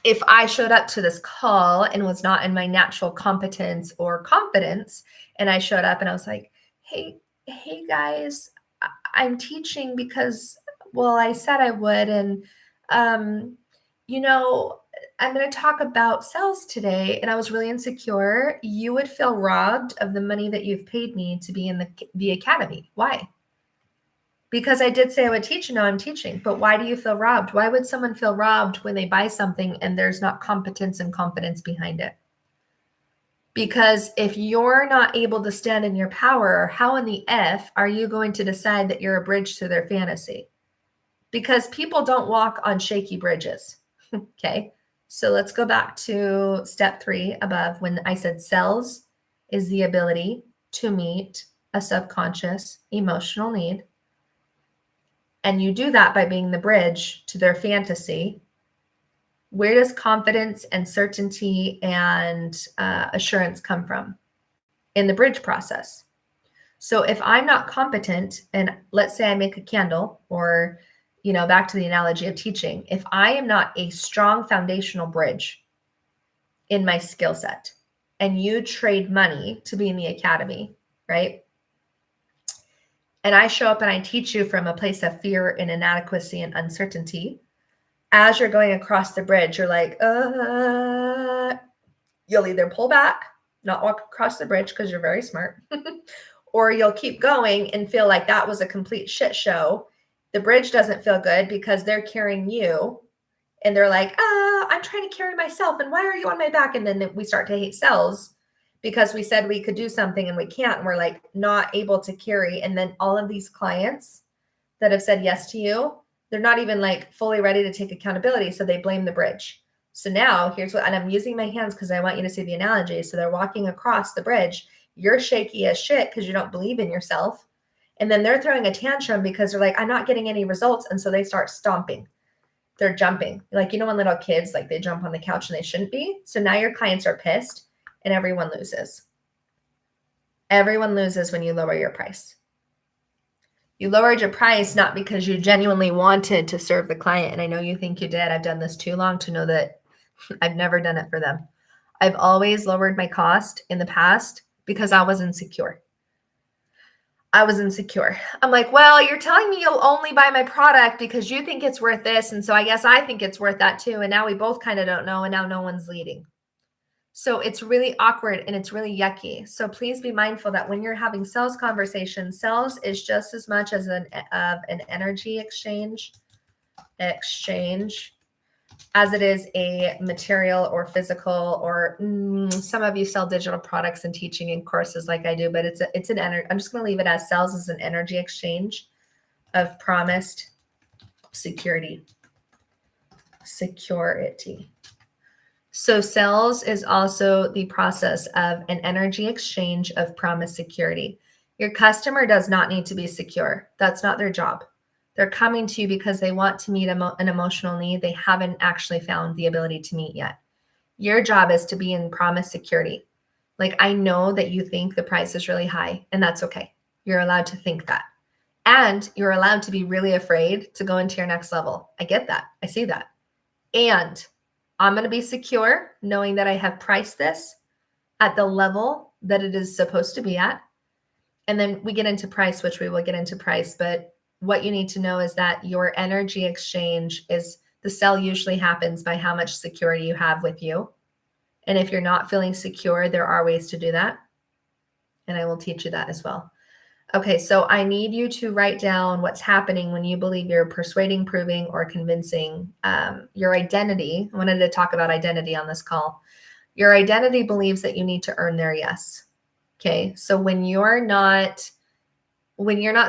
if I showed up to this call and was not in my natural competence or confidence, and I showed up and I was like, hey guys, I'm teaching because, well, I said I would. And, I'm going to talk about sales today. And I was really insecure. You would feel robbed of the money that you've paid me to be in the academy. Why? Because I did say I would teach, and now I'm teaching. But why do you feel robbed? Why would someone feel robbed when they buy something and there's not competence and confidence behind it? Because if you're not able to stand in your power, how in the F are you going to decide that you're a bridge to their fantasy? Because people don't walk on shaky bridges. Okay. So let's go back to step 3 above when I said sales is the ability to meet a subconscious emotional need. And you do that by being the bridge to their fantasy. Where does confidence and certainty and assurance come from? In the bridge process. So if I'm not competent, and let's say I make a candle, or, back to the analogy of teaching, if I am not a strong foundational bridge in my skill set, and you trade money to be in the academy, right? And I show up and I teach you from a place of fear and inadequacy and uncertainty. As you're going across the bridge, you're like, you'll either pull back, not walk across the bridge because you're very smart, or you'll keep going and feel like that was a complete shit show. The bridge doesn't feel good because they're carrying you and they're like, I'm trying to carry myself. And why are you on my back? And then we start to hate sales because we said we could do something and we can't. And we're like not able to carry. And then all of these clients that have said yes to you, they're not even like fully ready to take accountability. So they blame the bridge. So now here's what, and I'm using my hands because I want you to see the analogy. So they're walking across the bridge. You're shaky as shit because you don't believe in yourself. And then they're throwing a tantrum because they're like, I'm not getting any results. And so they start stomping. They're jumping. Like, when little kids, like they jump on the couch and they shouldn't be. So now your clients are pissed and everyone loses. Everyone loses when you lower your price. You lowered your price not because you genuinely wanted to serve the client. And I know you think you did. I've done this too long to know that I've never done it for them. I've always lowered my cost in the past because I was insecure. I'm like, well, you're telling me you'll only buy my product because you think it's worth this. And so I guess I think it's worth that too. And now we both kind of don't know. And now no one's leading. So it's really awkward and it's really yucky. So please be mindful that when you're having sales conversations, sales is just as much as an energy exchange as it is a material or physical, or some of you sell digital products and teaching and courses like I do, but it's an energy. I'm just going to leave it as sales as an energy exchange of promised security. So sales is also the process of an energy exchange of promised security. Your customer does not need to be secure. That's not their job. They're coming to you because they want to meet an emotional need they haven't actually found the ability to meet yet. Your job is to be in promised security. Like, I know that you think the price is really high, and that's okay. You're allowed to think that. And you're allowed to be really afraid to go into your next level. I get that. I see that. And I'm going to be secure knowing that I have priced this at the level that it is supposed to be at. And then we get into price, which we will get into price. But what you need to know is that your energy exchange is, the sell usually happens by how much security you have with you. And if you're not feeling secure, there are ways to do that. And I will teach you that as well. Okay, so I need you to write down what's happening when you believe you're persuading, proving, or convincing your identity. I wanted to talk about identity on this call. Your identity believes that you need to earn their yes. Okay, so when you're not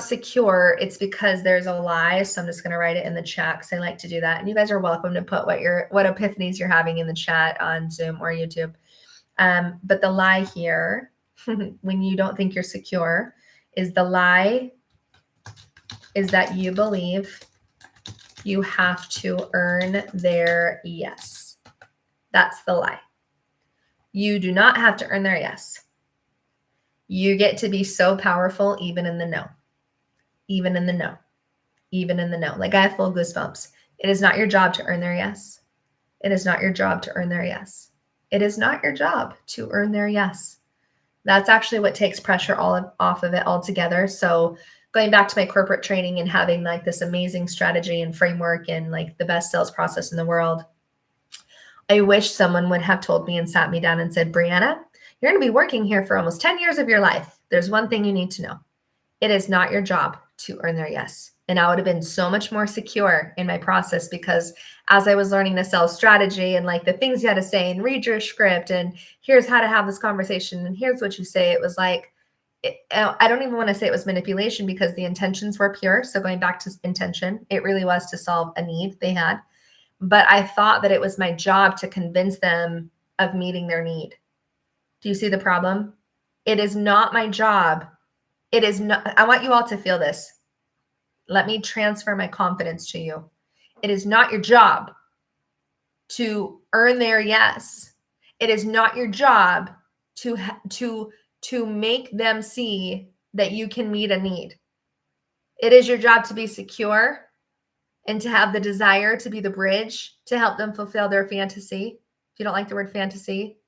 secure, it's because there's a lie. So I'm just going to write it in the chat because I like to do that. And you guys are welcome to put what epiphanies you're having in the chat on Zoom or YouTube. But the lie here, when you don't think you're secure, is the lie is that you believe you have to earn their yes. That's the lie. You do not have to earn their yes. You get to be so powerful even in the no. Even in the no. Even in the no. Like, I have full goosebumps. It is not your job to earn their yes. It is not your job to earn their yes. It is not your job to earn their yes. That's actually what takes pressure off of it altogether. So going back to my corporate training and having like this amazing strategy and framework and like the best sales process in the world, I wish someone would have told me and sat me down and said, Brianna, you're going to be working here for almost 10 years of your life. There's one thing you need to know. It is not your job to earn their yes. And I would have been so much more secure in my process, because as I was learning the sales strategy and like the things you had to say and read your script and here's how to have this conversation and here's what you say, it was like, I don't even want to say it was manipulation because the intentions were pure. So going back to intention, it really was to solve a need they had. but I thought that it was my job to convince them of meeting their need. Do you see the problem? It is not my job. It is not, I want you all to feel this. Let me transfer my confidence to you. It is not your job to earn their yes. It is not your job to make them see that you can meet a need. It is your job to be secure and to have the desire to be the bridge to help them fulfill their fantasy. If you don't like the word fantasy,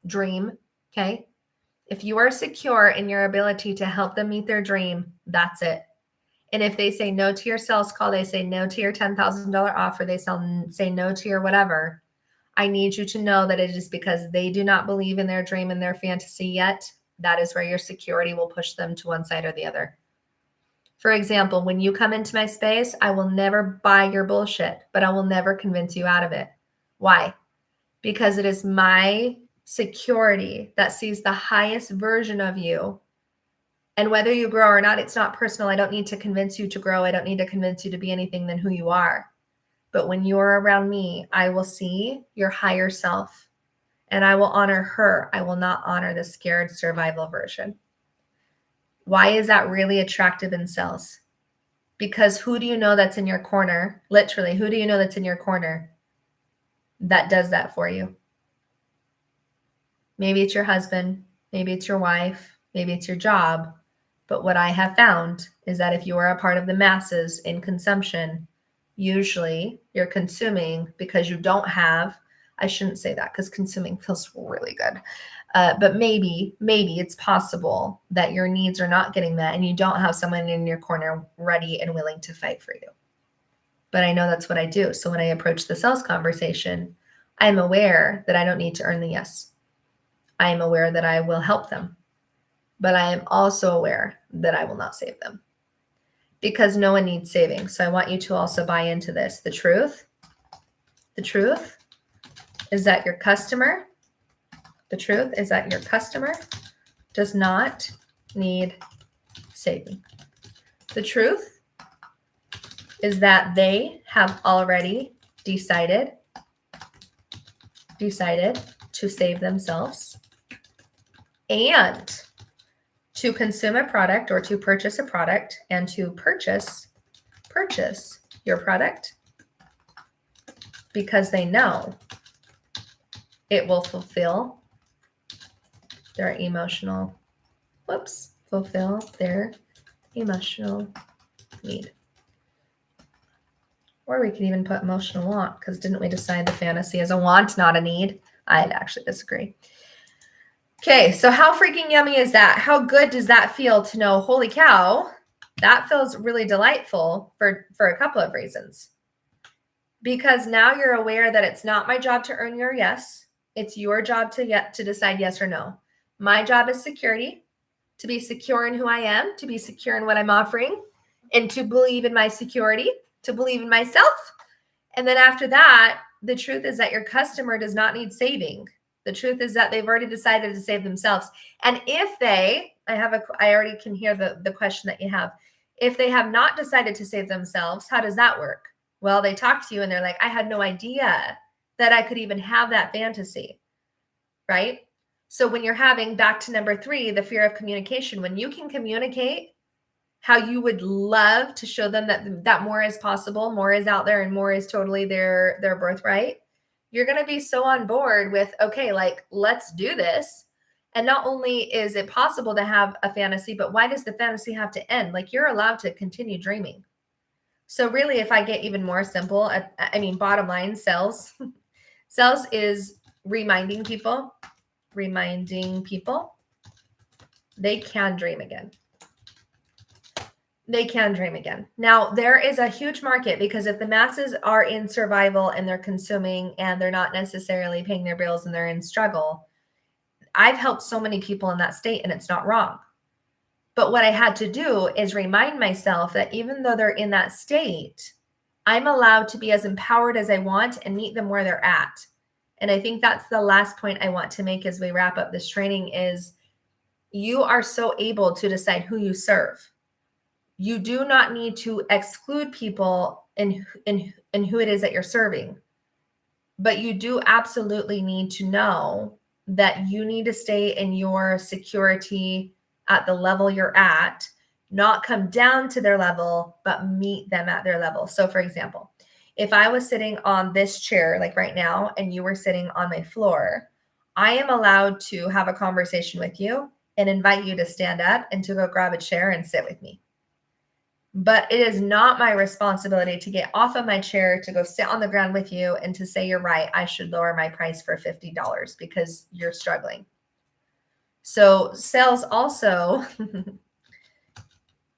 dream, okay? If you are secure in your ability to help them meet their dream, that's it. And if they say no to your sales call, they say no to your $10,000 offer, they say no to your whatever, I need you to know that it is because they do not believe in their dream and their fantasy yet. That is where your security will push them to one side or the other. For example, when you come into my space, I will never buy your bullshit, but I will never convince you out of it. Why? Because it is my security that sees the highest version of you. And whether you grow or not, it's not personal. I don't need to convince you to grow. I don't need to convince you to be anything than who you are. But when you're around me, I will see your higher self and I will honor her. I will not honor the scared survival version. Why is that really attractive in sales? Because who do you know that's in your corner? Literally, who do you know that's in your corner that does that for you? Maybe it's your husband, maybe it's your wife, maybe it's your job. But what I have found is that if you are a part of the masses in consumption, usually you're consuming because you don't have, I shouldn't say that because consuming feels really good. But maybe it's possible that your needs are not getting met and you don't have someone in your corner ready and willing to fight for you. But I know that's what I do. So when I approach the sales conversation, I'm aware that I don't need to earn the yes. I am aware that I will help them, but I am also aware that I will not save them because no one needs saving. So I want you to also buy into this. The truth is that your customer does not need saving. The truth is that they have already decided to save themselves and to consume a product or to purchase a product and to purchase your product because they know it will fulfill their emotional need. Or we could even put emotional want, because didn't we decide the fantasy is a want, not a need? I'd actually disagree. Okay, so how freaking yummy is that? How good does that feel to know, holy cow, that feels really delightful for a couple of reasons. Because now you're aware that it's not my job to earn your yes. It's your job to decide yes or no. My job is security, to be secure in who I am, to be secure in what I'm offering, and to believe in my security, to believe in myself. And then after that, the truth is that your customer does not need saving. The truth is that they've already decided to save themselves. And if I already can hear the question that you have. If they have not decided to save themselves, how does that work? Well, they talk to you and they're like, I had no idea that I could even have that fantasy, right? So when you're having, back to number 3, the fear of communication, when you can communicate how you would love to show them that more is possible, more is out there, and more is totally their birthright, you're going to be so on board with, okay, like, let's do this. And not only is it possible to have a fantasy, but why does the fantasy have to end? Like, you're allowed to continue dreaming. So really, if I get even more simple, bottom line, sales is reminding people they can dream again. They can dream again. Now, there is a huge market, because if the masses are in survival and they're consuming and they're not necessarily paying their bills and they're in struggle, I've helped so many people in that state, and it's not wrong. But what I had to do is remind myself that even though they're in that state, I'm allowed to be as empowered as I want and meet them where they're at. And I think that's the last point I want to make as we wrap up this training is you are so able to decide who you serve. You do not need to exclude people in who it is that you're serving. But you do absolutely need to know that you need to stay in your security at the level you're at, not come down to their level, but meet them at their level. So for example, if I was sitting on this chair, like right now, and you were sitting on my floor, I am allowed to have a conversation with you and invite you to stand up and to go grab a chair and sit with me. But it is not my responsibility to get off of my chair, to go sit on the ground with you and to say, you're right, I should lower my price for $50 because you're struggling. So sales also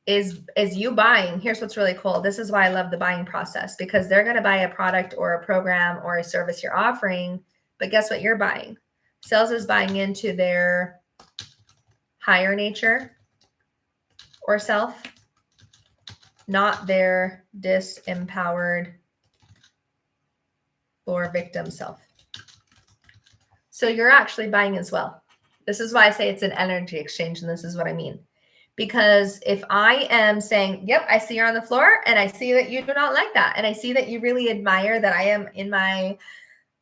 is you buying. Here's what's really cool. This is why I love the buying process, because they're going to buy a product or a program or a service you're offering. But guess what you're buying? Sales is buying into their higher nature or self, not their disempowered or victim self. So you're actually buying as well. This is why I say it's an energy exchange, and this is what I mean. Because if I am saying, yep, I see you're on the floor, and I see that you do not like that, and I see that you really admire that I am in my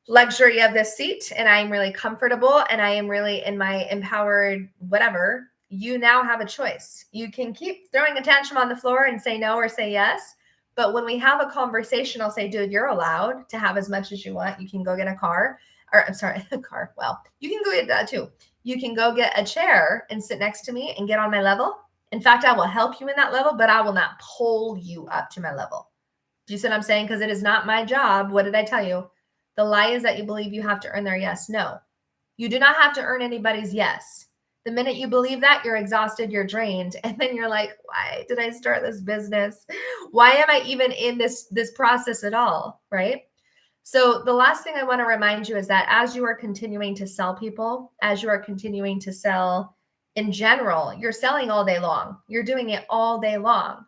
luxury of this seat, and I'm really comfortable, and I am really in my empowered whatever, you now have a choice. You can keep throwing a tantrum on the floor and say no or say yes. But when we have a conversation, I'll say, dude, you're allowed to have as much as you want. You can go get a car, or I'm sorry, a car. Well, you can go get that too. You can go get a chair and sit next to me and get on my level. In fact, I will help you in that level, but I will not pull you up to my level. Do you see what I'm saying? Because it is not my job. What did I tell you? The lie is that you believe you have to earn their yes. No, you do not have to earn anybody's yes. The minute you believe that, you're exhausted, you're drained. And then you're like, why did I start this business? Why am I even in this process at all? Right? So the last thing I want to remind you is that as you are continuing to sell people, as you are continuing to sell in general, you're selling all day long. You're doing it all day long.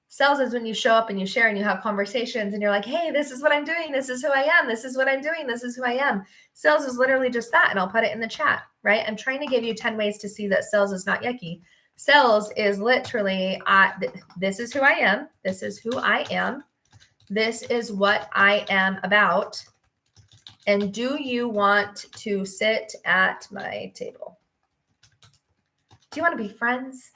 Sales is when you show up and you share and you have conversations and you're like, hey, this is what I'm doing. This is who I am. This is what I'm doing. This is who I am. Sales is literally just that. And I'll put it in the chat, right? I'm trying to give you 10 ways to see that sales is not yucky. Sales is literally, this is who I am. This is who I am. This is what I am about. And do you want to sit at my table? Do you want to be friends?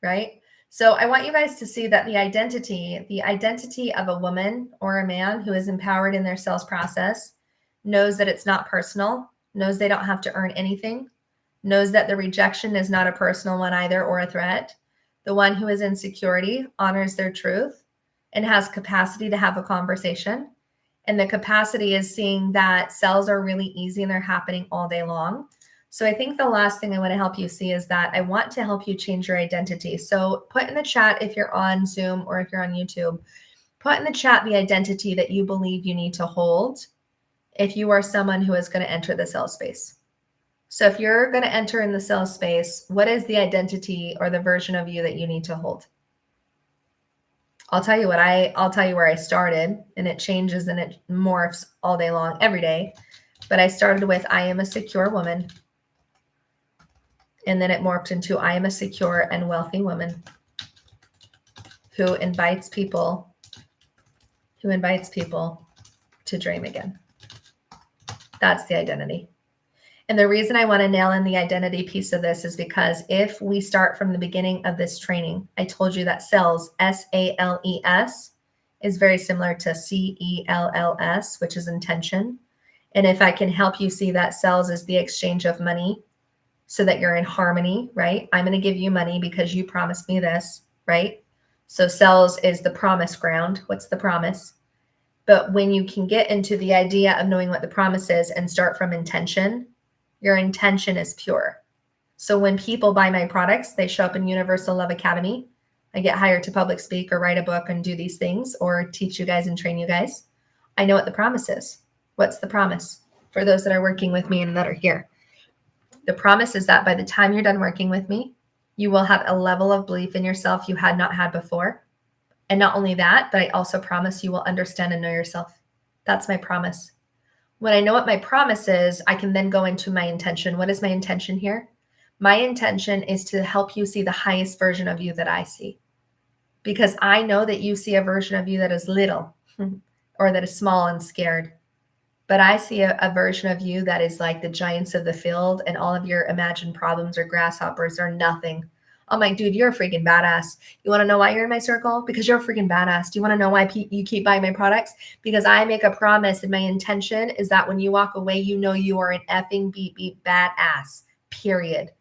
Right? So I want you guys to see that the identity of a woman or a man who is empowered in their sales process knows that it's not personal, knows they don't have to earn anything, knows that the rejection is not a personal one either or a threat. The one who is in security honors their truth and has capacity to have a conversation. And the capacity is seeing that sales are really easy and they're happening all day long. So I think the last thing I want to help you see is that I want to help you change your identity. So put in the chat if you're on Zoom or if you're on YouTube, put in the chat the identity that you believe you need to hold if you are someone who is going to enter the sales space. So if you're going to enter in the sales space, what is the identity or the version of you that you need to hold? I'll tell you where I started, and it changes and it morphs all day long, every day. But I started with, I am a secure woman. And then it morphed into, I am a secure and wealthy woman who invites people to dream again. That's the identity. And the reason I want to nail in the identity piece of this is because if we start from the beginning of this training, I told you that sales, S-A-L-E-S, is very similar to C-E-L-L-S, which is intention. And if I can help you see that sales is the exchange of money so that you're in harmony, right? I'm going to give you money because you promised me this, right? So sales is the promise ground. What's the promise? But when you can get into the idea of knowing what the promise is and start from intention, your intention is pure. So when people buy my products, they show up in Universal Love Academy. I get hired to public speak or write a book and do these things or teach you guys and train you guys. I know what the promise is. What's the promise for those that are working with me and that are here? The promise is that by the time you're done working with me, you will have a level of belief in yourself you had not had before. And not only that, but I also promise you will understand and know yourself. That's my promise. When I know what my promise is, I can then go into my intention. What is my intention here? My intention is to help you see the highest version of you that I see. Because I know that you see a version of you that is little or that is small and scared. But I see a version of you that is like the giants of the field, and all of your imagined problems or grasshoppers are nothing. I'm like, dude, you're a freaking badass. You want to know why you're in my circle? Because you're a freaking badass. Do you want to know why you keep buying my products? Because I make a promise, and my intention is that when you walk away, you know you are an effing beep badass, period.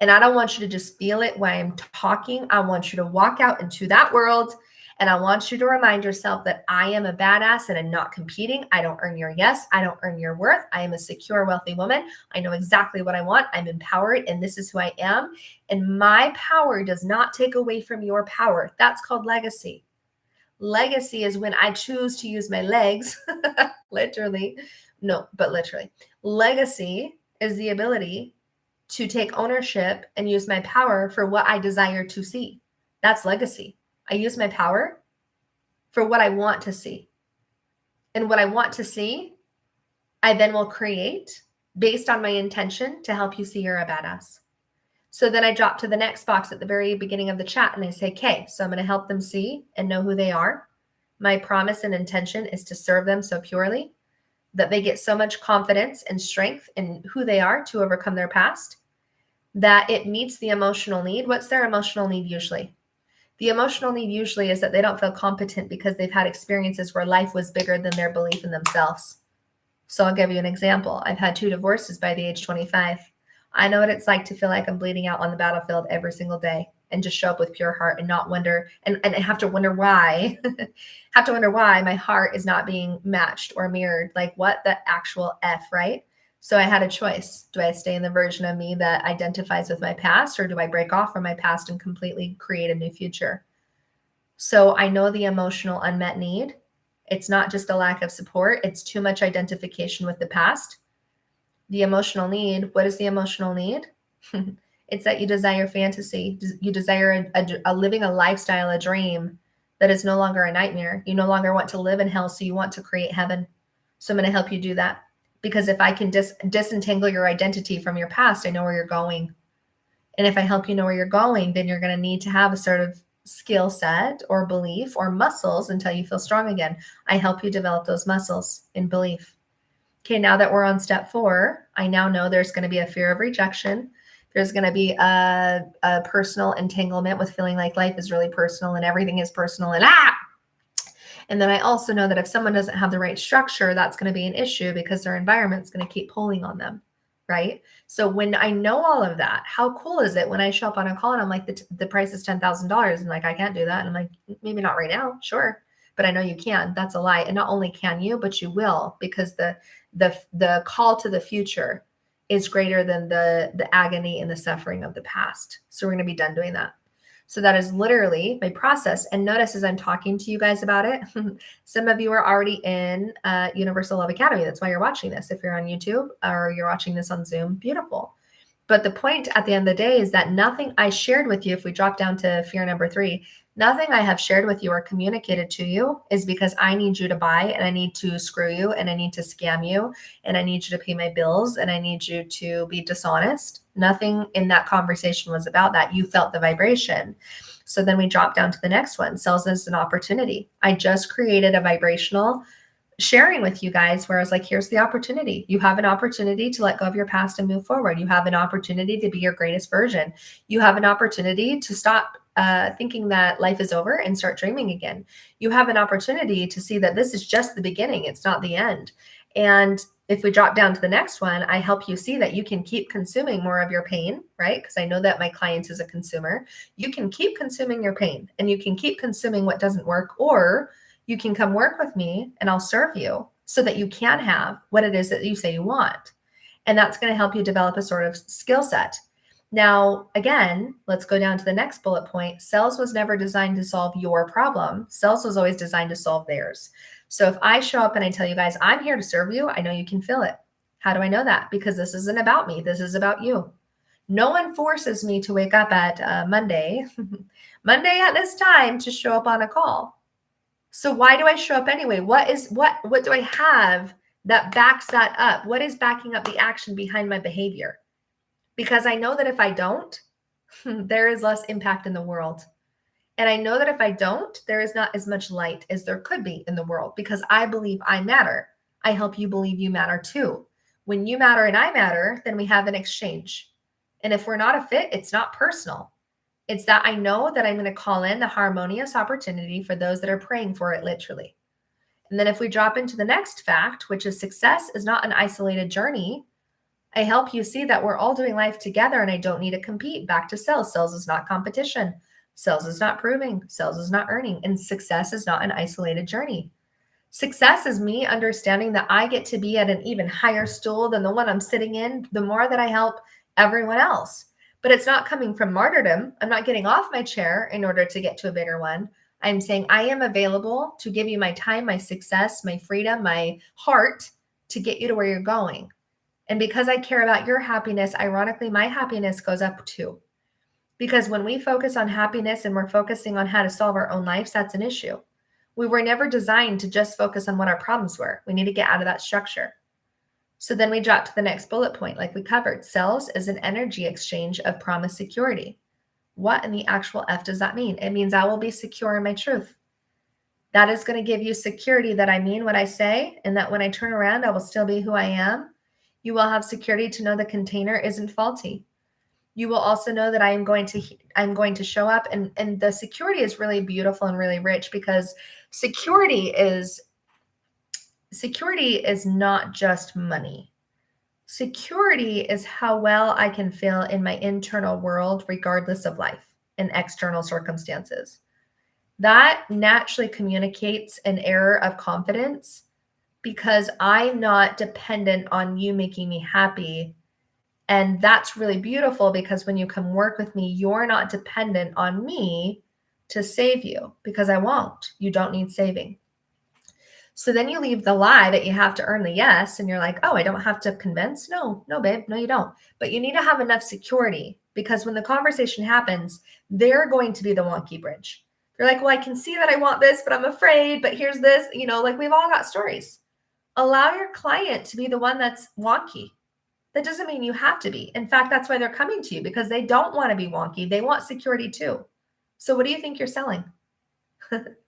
And I don't want you to just feel it while I'm talking. I want you to walk out into that world, and I want you to remind yourself that I am a badass and I'm not competing. I don't earn your yes. I don't earn your worth. I am a secure, wealthy woman. I know exactly what I want. I'm empowered, and this is who I am. And my power does not take away from your power. That's called legacy. Legacy is when I choose to use my legs, literally. No, but literally. Legacy is the ability to take ownership and use my power for what I desire to see. That's legacy. I use my power for what I want to see. And what I want to see, I then will create based on my intention to help you see you're a badass. So then I drop to the next box at the very beginning of the chat and I say, okay, so I'm going to help them see and know who they are. My promise and intention is to serve them so purely that they get so much confidence and strength in who they are to overcome their past, that it meets the emotional need. What's their emotional need usually? The emotional need usually is that they don't feel competent because they've had experiences where life was bigger than their belief in themselves. So I'll give you an example. I've had 2 divorces by the age 25. I know what it's like to feel like I'm bleeding out on the battlefield every single day and just show up with pure heart and not wonder and have to wonder why my heart is not being matched or mirrored. Like, what the actual F, right? So I had a choice. Do I stay in the version of me that identifies with my past, or do I break off from my past and completely create a new future? So I know the emotional unmet need. It's not just a lack of support. It's too much identification with the past. The emotional need, what is the emotional need? It's that you desire fantasy. You desire a living a lifestyle, a dream that is no longer a nightmare. You no longer want to live in hell, so you want to create heaven. So I'm going to help you do that. Because if I can disentangle your identity from your past, I know where you're going. And if I help you know where you're going, then you're going to need to have a sort of skill set or belief or muscles until you feel strong again. I help you develop those muscles in belief. Okay, now that we're on step 4, I now know there's going to be a fear of rejection. There's going to be a personal entanglement with feeling like life is really personal and everything is personal and then I also know that if someone doesn't have the right structure, that's going to be an issue because their environment's going to keep pulling on them, right? So when I know all of that, how cool is it when I show up on a call and I'm like, the price is $10,000 and like, I can't do that. And I'm like, maybe not right now. Sure. But I know you can. That's a lie. And not only can you, but you will, because the call to the future is greater than the agony and the suffering of the past. So we're going to be done doing that. So that is literally my process. And notice as I'm talking to you guys about it, some of you are already in Universal Love Academy. That's why you're watching this. If you're on YouTube or you're watching this on Zoom, beautiful. But the point at the end of the day is that nothing I shared with you, if we drop down to fear number 3, nothing I have shared with you or communicated to you is because I need you to buy, and I need to screw you, and I need to scam you, and I need you to pay my bills, and I need you to be dishonest. Nothing in that conversation was about that. You felt the vibration. So then we drop down to the next one. Sales as an opportunity. I just created a vibrational sharing with you guys where I was like, here's the opportunity. You have an opportunity to let go of your past and move forward. You have an opportunity to be your greatest version. You have an opportunity to stop thinking that life is over and start dreaming again. You have an opportunity to see that this is just the beginning. It's not the end. And if we drop down to the next one, I help you see that you can keep consuming more of your pain, right? Because I know that my client is a consumer. You can keep consuming your pain, and you can keep consuming what doesn't work, or you can come work with me and I'll serve you so that you can have what it is that you say you want. And that's going to help you develop a sort of skill set. Now, again, let's go down to the next bullet point. Sales was never designed to solve your problem. Sales was always designed to solve theirs. So if I show up and I tell you guys, I'm here to serve you, I know you can feel it. How do I know that? Because this isn't about me. This is about you. No one forces me to wake up at Monday at this time to show up on a call. So why do I show up anyway? What do I have that backs that up? What is backing up the action behind my behavior? Because I know that if I don't, there is less impact in the world. And I know that if I don't, there is not as much light as there could be in the world, because I believe I matter. I help you believe you matter too. When you matter and I matter, then we have an exchange. And if we're not a fit, it's not personal. It's that I know that I'm going to call in the harmonious opportunity for those that are praying for it, literally. And then if we drop into the next fact, which is success is not an isolated journey, I help you see that we're all doing life together and I don't need to compete. Back to sales. Sales is not competition. Sales is not proving. Sales is not earning. And success is not an isolated journey. Success is me understanding that I get to be at an even higher stool than the one I'm sitting in, the more that I help everyone else. But it's not coming from martyrdom. I'm not getting off my chair in order to get to a bigger one. I'm saying I am available to give you my time, my success, my freedom, my heart to get you to where you're going. And because I care about your happiness, ironically, my happiness goes up too. Because when we focus on happiness and we're focusing on how to solve our own lives, that's an issue. We were never designed to just focus on what our problems were. We need to get out of that structure. So then we drop to the next bullet point, like we covered. Sales is an energy exchange of promised security. What in the actual F does that mean? It means I will be secure in my truth. That is going to give you security that I mean what I say, and that when I turn around, I will still be who I am. You will have security to know the container isn't faulty. You will also know that I'm going to show up, and the security is really beautiful and really rich, because security is not just money. Security is how well I can feel in my internal world, regardless of life and external circumstances. That naturally communicates an air of confidence, because I'm not dependent on you making me happy. And that's really beautiful, because when you come work with me, you're not dependent on me to save you, because I won't. You don't need saving. So then you leave the lie that you have to earn the yes, and you're like, oh, I don't have to convince. No, babe, no, you don't. But you need to have enough security, because when the conversation happens, they're going to be the wonky bridge. They're like, well, I can see that I want this, but I'm afraid, but here's this, like we've all got stories. Allow your client to be the one that's wonky. That doesn't mean you have to be. In fact, that's why they're coming to you, because they don't want to be wonky. They want security too. So what do you think you're selling?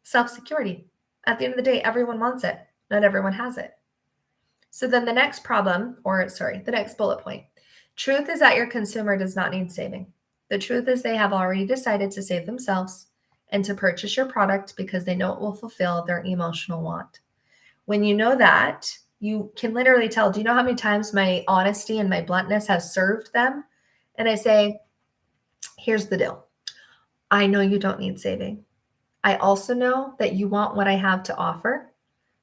Self-security. At the end of the day, everyone wants it. Not everyone has it. So then the next the next bullet point. Truth is that your consumer does not need saving. The truth is they have already decided to save themselves and to purchase your product because they know it will fulfill their emotional want. When you know that, you can literally tell. Do you know how many times my honesty and my bluntness has served them? And I say, here's the deal. I know you don't need saving. I also know that you want what I have to offer.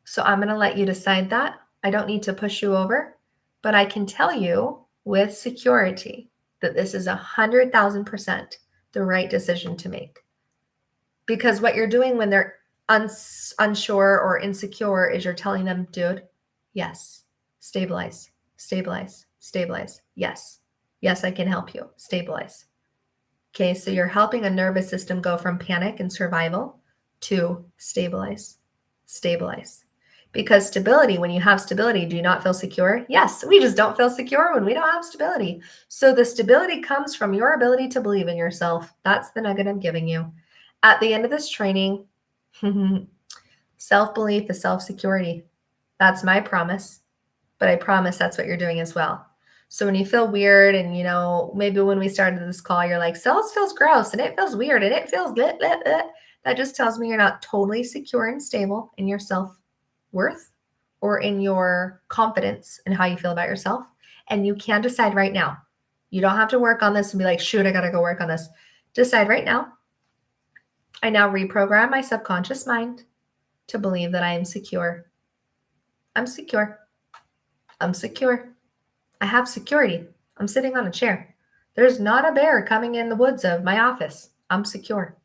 So I'm going to let you decide that. I don't need to push you over, but I can tell you with security that this is 100,000% the right decision to make. Because what you're doing when they're unsure or insecure is you're telling them, dude, yes, stabilize. Yes, I can help you. Stabilize. Okay, so you're helping a nervous system go from panic and survival to stabilize. Because stability, when you have stability, do you not feel secure? Yes, we just don't feel secure when we don't have stability. So the stability comes from your ability to believe in yourself. That's the nugget I'm giving you. At the end of this training, self-belief is self-security. That's my promise, but I promise that's what you're doing as well. So when you feel weird and, maybe when we started this call, you're like, sales feels gross and it feels weird and it feels that just tells me you're not totally secure and stable in your self-worth or in your confidence and how you feel about yourself. And you can decide right now. You don't have to work on this and be like, shoot, I got to go work on this. Decide right now. I now reprogram my subconscious mind to believe that I am secure. I'm secure. I have security. I'm sitting on a chair. There's not a bear coming in the woods of my office. I'm secure,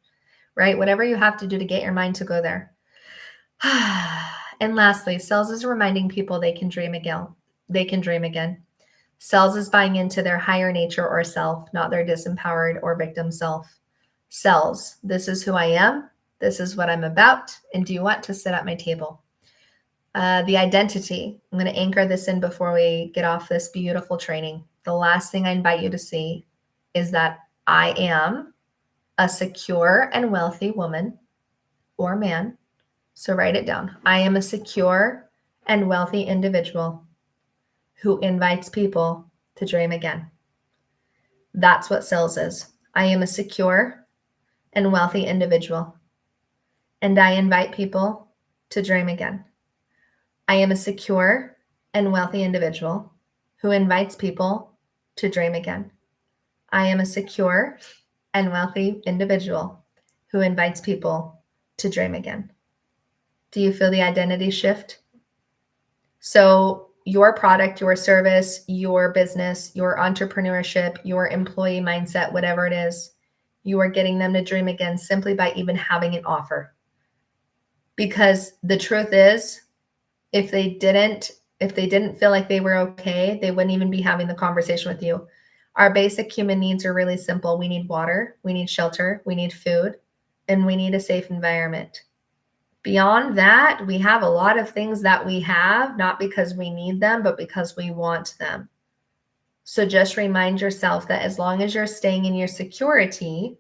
right? Whatever you have to do to get your mind to go there. And lastly, sales is reminding people they can dream again. Sales is buying into their higher nature or self, not their disempowered or victim self. Sales, this is who I am. This is what I'm about. And do you want to sit at my table? The identity. I'm going to anchor this in before we get off this beautiful training. The last thing I invite you to see is that I am a secure and wealthy woman or man. So write it down. I am a secure and wealthy individual who invites people to dream again. That's what sales is. I am a secure and wealthy individual, and I invite people to dream again. I am a secure and wealthy individual who invites people to dream again. I am a secure and wealthy individual who invites people to dream again. Do you feel the identity shift? So your product, your service, your business, your entrepreneurship, your employee mindset, whatever it is, you are getting them to dream again simply by even having an offer. Because the truth is, if they didn't feel like they were okay, they wouldn't even be having the conversation with you. Our basic human needs are really simple. We need water, we need shelter, we need food, and we need a safe environment. Beyond that, we have a lot of things that we have, not because we need them, but because we want them. So just remind yourself that as long as you're staying in your security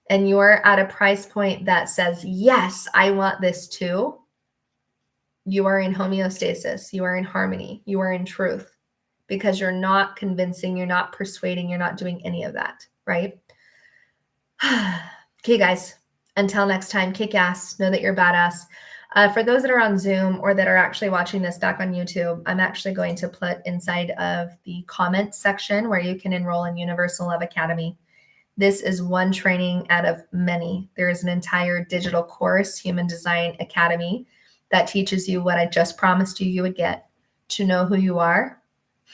and you're at a price point that says, yes, I want this too, you are in homeostasis, you are in harmony, you are in truth, because you're not convincing, you're not persuading, you're not doing any of that, right? Okay, guys, until next time, kick ass, know that you're badass. For those that are on Zoom or that are actually watching this back on YouTube, I'm actually going to put inside of the comments section where you can enroll in Universal Love Academy. This is one training out of many. There is an entire digital course, Human Design Academy, that teaches you what I just promised you would get: to know who you are,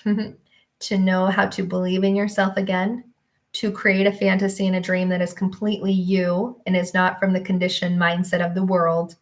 to know how to believe in yourself again, to create a fantasy and a dream that is completely you and is not from the conditioned mindset of the world,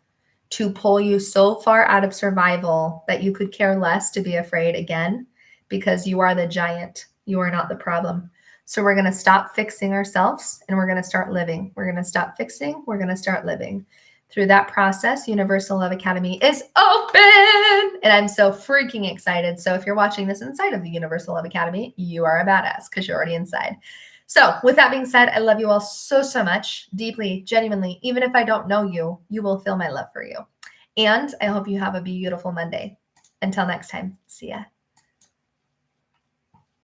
to pull you so far out of survival that you could care less to be afraid again, because you are the giant. You are not the problem. So we're going to stop fixing ourselves and we're going to start living. We're going to stop fixing. We're going to start living. Through that process, Universal Love Academy is open, and I'm so freaking excited. So if you're watching this inside of the Universal Love Academy, you are a badass because you're already inside. So with that being said, I love you all so, so much, deeply, genuinely. Even if I don't know you, you will feel my love for you. And I hope you have a beautiful Monday. Until next time, see ya.